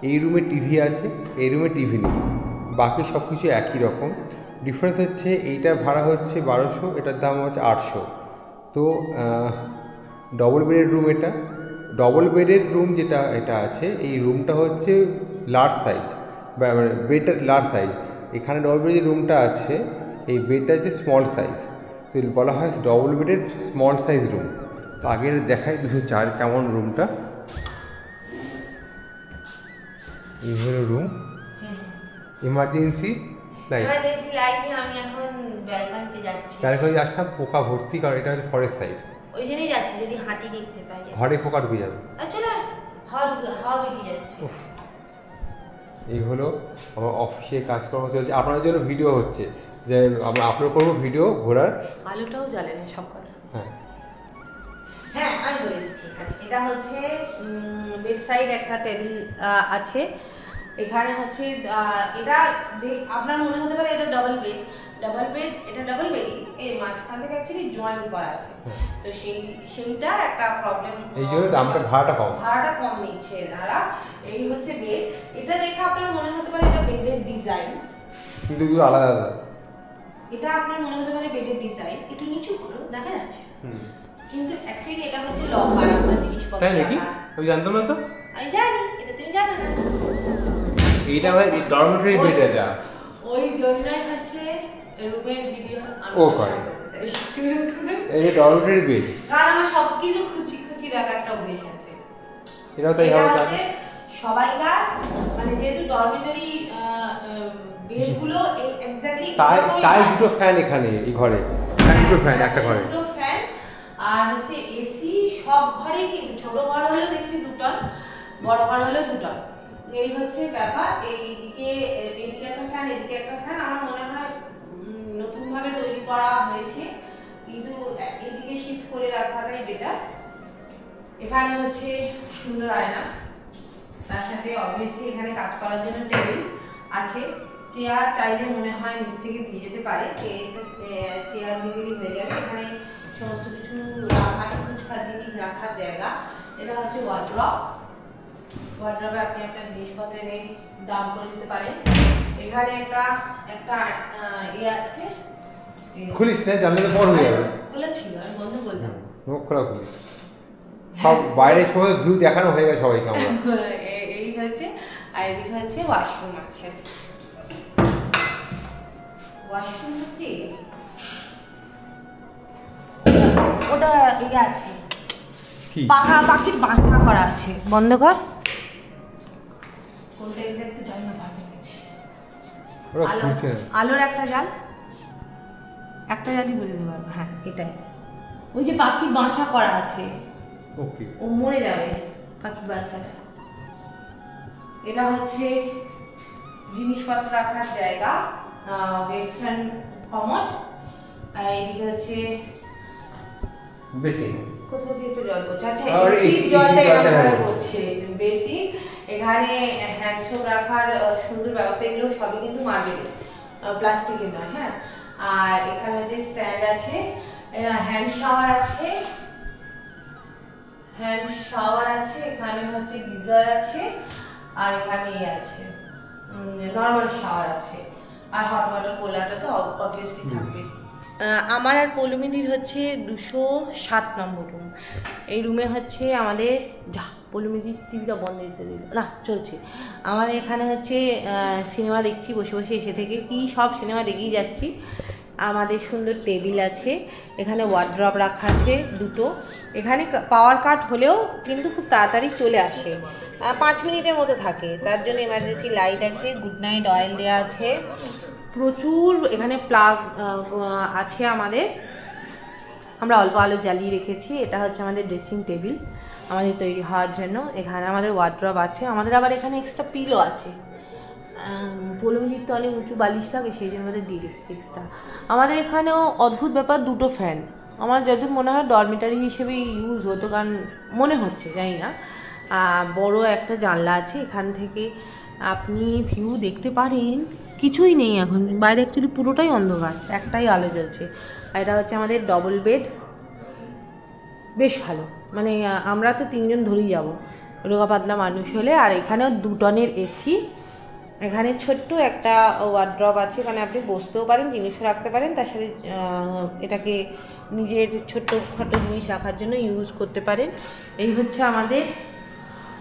এই রুমে টিভি আছে, এই রুমে টিভি নেই, বাকি সব কিছু একই রকম। ডিফারেন্স হচ্ছে এইটার ভাড়া হচ্ছে 1200, এটার দাম হচ্ছে 800। তো ডবল বেডের রুম, এটা ডবল বেডের রুম যেটা এটা আছে, এই রুমটা হচ্ছে লার্জ সাইজ, মানে বেডটা লার্জ সাইজ। এখানে ডবল বেডের রুমটা আছে, এই বেডটা হচ্ছে স্মল সাইজ, তো বলা হয় ডবল বেডের স্মল সাইজ রুম। তো আগের দেখাই 204 কেমন রুমটা। এই হলো রুম, ইমার্জেন্সি লাইট। আমি এখন ব্যালকনিতে যাচ্ছি, ব্যালকনি আসলাম, পোকা ভর্তি, কারণ এটা হচ্ছে ফরেস্ট সাইড। ওই জন্যই যাচ্ছি, যদি হাঁটি দেখতে পাই। ঘরে পোকা ঢুকে যাবে। আচ্ছা, হাওয়া বেরিয়ে যাচ্ছে। এই হলো আমার অফিসে কাজকর্ম চলছে, আপনাদের জন্য ভিডিও হচ্ছে, যে আমরা আপলোড করবো ভিডিও ঘোরার। আলোটাও জ্বলে না সব কথা। হ্যাঁ আমি বলে দিচ্ছি। এটা হচ্ছে বেড সাইড একটা টেবিল আছে। এখানে হচ্ছে এটা আপনার মনে হতে পারে এটা ডাবল বেড, এটা ডাবল বেডই, এর মাঝখান থেকে অ্যাকচুয়ালি জয়েন করা আছে। তো সেইটা একটা প্রবলেম, এই জন্য দামটা ভাড়াটা কম নিচ্ছে এনারা। এই হচ্ছে বেড। এটা দেখে আপনার মনে হতে পারে এটা বেডের ডিজাইন, কিন্তু আলাদা আলাদা। এটা আপনার মনে হতে পারে বেডের ডিজাইন একটু নিচু হলো দেখা যাচ্ছে, কিন্তু অ্যাকচুয়ালি এটা হচ্ছে লম্বা রাখা জিনিসপত্র। তাই নাকি? আমি জানতাম না তো। আমি জানি, এটা তুমি জানো না। এইটা ভাই ডরমেটরি বেড, এটা ওই জন্যই হচ্ছে রুমের ভিডিও আমি করে। এই ডরমেটরি বেড, কারণ আমার সবকিছু খুঁচি দেখা একটা অভ্যেস আছে। এটাও তাই হবে তাহলে সবাইকার, মানে যেহেতু ডরমেটরি বেডগুলো এক্স্যাক্টলি তাই দুটো ফ্যান এখানে এই ঘরে, দুটো ফ্যান একটা ঘরে, দুটো ফ্যান। আর হচ্ছে এসি সব ঘরেই, কিন্তু ছোট ঘর হলেও দেখছি 2 টন, বড় ঘর হলেও 2 টন। এই হচ্ছে ব্যাপার। এদিকে একটা ফ্যান, এদিকে একটা ফ্যান। আমার মনে হয় নতুন ভাবে তৈরি করা হয়েছে, কিন্তু এদিকে শিফট করে রাখাটাই বেটার। এখানে হচ্ছে সুন্দর আয়না, তার সাথে অবভিয়াসলি এখানে কাজ করার জন্য টেবিল আছে। চেয়ার চাইলে মনে হয় নিচ থেকে দিয়ে যেতে পারে, চেয়ার দিকেই হয়ে যাবে। এখানে সমস্ত কিছু রাখার কুচকার জিনিস রাখার জায়গা। এটা হচ্ছে ওয়ার্ড্রপ, ওয়ার্ড্রপে আপনি একটা জিনিসপত্র এনে ডাম্প করে দিতে পারেন। এখানে একটা আছে, খুলিস না, জানলে তো বড় হয়ে যাবে। খোলা ছিল, আমি বন্ধ করলাম। খোলা খুলি, সব বাইরে সময় ভিউ দেখানো হয়ে গেছে সবাইকে আমরা। এই হচ্ছে, আর এদিকে হচ্ছে ওয়াশরুম আছে। ওয়াশরুম হচ্ছে ওটা এই আছে, পাখির বাসা করা আছে। বন্ধ কর, কোনটা দেখতে যাই না, ভালো আছে। আলোর একটা জাল, একটা জালই বলে দিতে পারবো। হ্যাঁ এটাই, ওই যে পাখির বাসা করা আছে। ওকে, ও মরে যাবে পাখির বাচ্চাটা। এটা হচ্ছে জিনিসপত্র রাখার জায়গা, ওয়েস্টার্ন কমোড। আর এইদিকে হচ্ছে বেসিন, কোথাও দিয়ে তো জল পড়ছে। আচ্ছা, এসির জলটা এখানে পড়ছে, বেসিন। এখানে হ্যান্ড সোপ রাখার সুন্দর ব্যবস্থা, এগুলো সবই কিন্তু মার্বেল, প্লাস্টিকের নয়। হ্যাঁ, আর এখানে যে স্ট্যান্ড আছে, হ্যান্ড শাওয়ার আছে, হ্যান্ড শাওয়ার আছে। এখানে হচ্ছে গিজার আছে, আর এখানে আছে নর্মাল শাওয়ার আছে, আর হট ওয়াটার পোলাটা তো অবভিয়াসলি থাকবে। আমার আর পৌলমিদির হচ্ছে 207 নম্বর রুম। এই রুমে হচ্ছে আমাদের, যা পৌলমিদির টিভিটা বন্ধ দিতে দিল না, চলছে। আমাদের এখানে হচ্ছে সিনেমা দেখছি বসে বসে, এসে থেকে কি সব সিনেমা দেখেই যাচ্ছি। আমাদের সুন্দর টেবিল আছে, এখানে ওয়ার্ড্রপ রাখা আছে দুটো। এখানে পাওয়ার কাট হলেও কিন্তু খুব তাড়াতাড়ি চলে আসে, 5 মিনিটের মতো থাকে। তার জন্য এমার্জেন্সি লাইট আছে, গুড নাইট অয়েল দেওয়া আছে, প্রচুর এখানে প্লাগ আছে আমাদের। আমরা অল্প আলো জ্বালিয়ে রেখেছি। এটা হচ্ছে আমাদের ড্রেসিং টেবিল আমাদের তৈরি হওয়ার জন্য। এখানে আমাদের ওয়ার্ড্রপ আছে, আমাদের আবার এখানে এক্সট্রা পিলো আছে। পৌলমিদির তলে উঁচু বালিশ লাগে, সেই জন্য আমাদের দিয়ে রেখেছি এক্সট্রা। আমাদের এখানেও অদ্ভুত ব্যাপার, দুটো ফ্যান। আমার যতদূর মনে হয় ডরমিটারি হিসেবে ইউজ হতো, কারণ মনে হচ্ছে, জানি না। বড় একটা জানলা আছে, এখান থেকে আপনি ভিউ দেখতে পারেন। কিছুই নেই এখন বাইরে, অ্যাকচুয়ালি পুরোটাই অন্ধকার, একটাই আলো জ্বলছে। আর এটা হচ্ছে আমাদের ডবল বেড, বেশ ভালো। মানে আমরা তো 3 জন ধরেই যাবো, রোগা পাতলা মানুষ হলে। আর এখানেও 2 টনের এসি। এখানে ছোট্ট একটা ওয়ার্ড্রপ আছে, এখানে আপনি বসতেও পারেন, জিনিসও রাখতে পারেন। তার সাথে এটাকে নিজের ছোট্টখাটো জিনিস রাখার জন্য ইউজ করতে পারেন। এই হচ্ছে আমাদের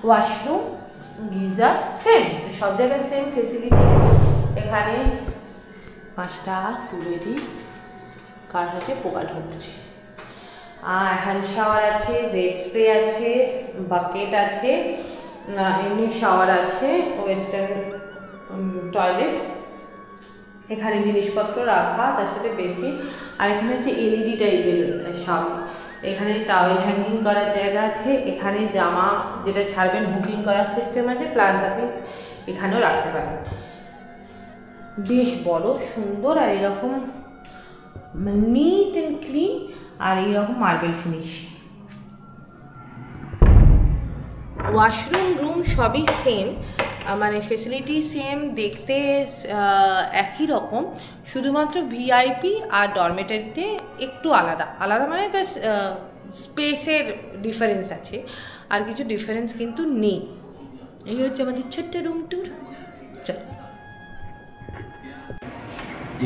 ওয়াশরুম, গিজার, সেম সব জায়গায় সেম ফেসিলিটি। এখানে 5টা তুলে দিই, কার হাতে পোকা ঢুকছে। আর হ্যান্ড শাওয়ার আছে, জেড স্প্রে আছে, বাকেট আছে, এমনি শাওয়ার আছে, ওয়েস্টার্ন টয়লেট। এখানে জিনিসপত্র রাখা, তার সাথে বেসিন। আর এখানে হচ্ছে এলইডি টাইপের সব। এখানে টাওয়েল হ্যাঙ্গিং করার জায়গা আছে, এখানে জামা যেটা ছাড়বেন হুকিং করার সিস্টেম আছে, প্লাস আপনি এখানেও রাখতে পারেন। বেশ বড়, সুন্দর, আর এরকম নিট অ্যান্ড ক্লিন, আর এইরকম মার্বেল ফিনিশ। ওয়াশরুম, রুম সবই সেম, মানে ফেসিলিটি সেম, দেখতে একই রকম। শুধুমাত্র ভিআইপি আর ডরমেটারিতে একটু আলাদা আলাদা, মানে ব্যাস স্পেসের ডিফারেন্স আছে, আর কিছু ডিফারেন্স কিন্তু নেই। এই হচ্ছে আমাদের ছোট্ট রুম ট্যুর। চলো,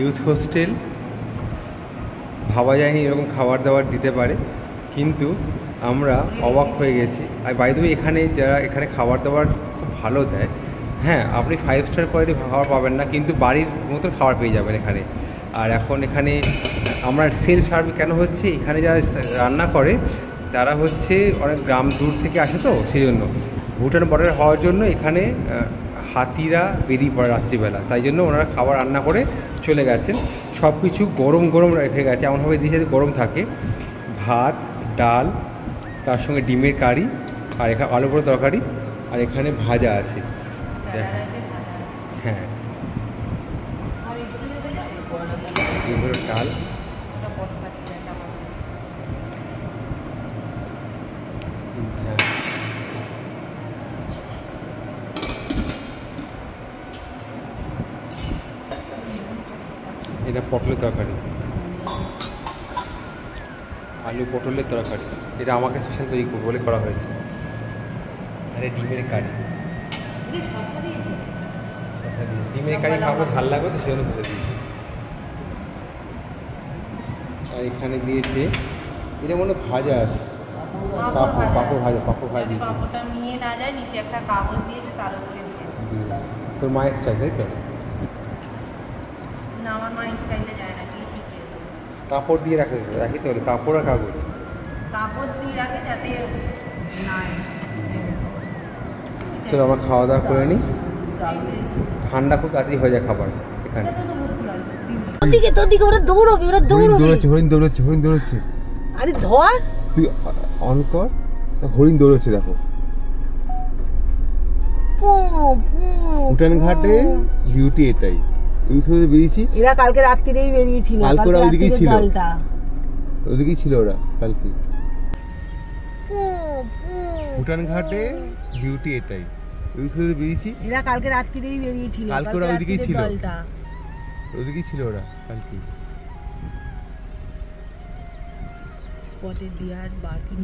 ইউথ হোস্টেল ভাবা যায়নি এরকম খাবার দাবার দিতে পারে, কিন্তু আমরা অবাক হয়ে গেছি। আর বাই দ্য ওয়ে, এখানে যারা এখানে খাবার দাবার খুব ভালো দেয়। হ্যাঁ, আপনি 5 স্টার কোয়ালিটি খাবার পাবেন না, কিন্তু বাড়ির মতন খাবার পেয়ে যাবেন এখানে। আর এখন এখানে আমরা সেলফ সার্ভ কেন হচ্ছে, এখানে যারা রান্না করে তারা হচ্ছে অনেক গ্রাম দূর থেকে আসে, তো সেই জন্য ভুটান বর্ডার হওয়ার জন্য এখানে হাতিরা বেরিয়ে পড়ে রাত্রিবেলা, তাই জন্য ওনারা খাবার রান্না করে চলে গেছেন। সব কিছু গরম গরম রেখে গেছে, এমনভাবে দিয়েছে যাতে গরম থাকে। ভাত, ডাল, তার সঙ্গে ডিমের কারি, আর এখানে আলু করে তরকারি, আর এখানে ভাজা আছে। হ্যাঁ, এগুলো ডাল। হ্যাঁ, এটা পটলের তরকারি, আলু পটলের তরকারি, এটা আমাকে স্পেশাল তৈরি করবো বলে করা হয়েছে। আর ডিমের কারি, ডিমের কারি খাবো ভাল লাগবে তো সেজন্য ভেজে দিয়েছি। আর এখানে দিয়েছে এটা মনে ভাজা আছে, পাপড় ভাজা দিয়েছে। পাপড়টা নিয়ে না যায়, নিচে একটা কাগজ দিয়েছে তার উপরে তোর মায়ের স্টাইল তাই তো? না, আমার মায়ের স্টাইলে যায় না, কি শিখিয়ে কাপড় দিয়ে রাখি তো, কাপড় আর কাগজ দিয়ে রাখে যাতে না। চলো আমরা খাওয়া দাওয়া করে নিই, ঠান্ডা খুব তাড়াতাড়ি হয়ে যায় খাবার এখানে। তোর দিকে ওরা দৌড়বে, হরিণ দৌড়চ্ছে। আরে ধর, তুই অন কর, হরিণ দৌড়চ্ছে দেখো। উঠান ঘাটে বিউটি এটাই, এই সময় বেরিয়েছি। এরা কালকে রাত্রিরেই বেরিয়েছিল, কালকে ওরা ওইদিকেই ছিল ওরা কালকে। উঠান ঘাটে বিউটি এটাই, এই সময় বেরিয়েছি। এরা কালকে রাত্রিরেই বেরিয়েছিল, কালকে ওরা ওইদিকেই ছিল ওরা কালকে। স্পটেড ডিয়ার বাকি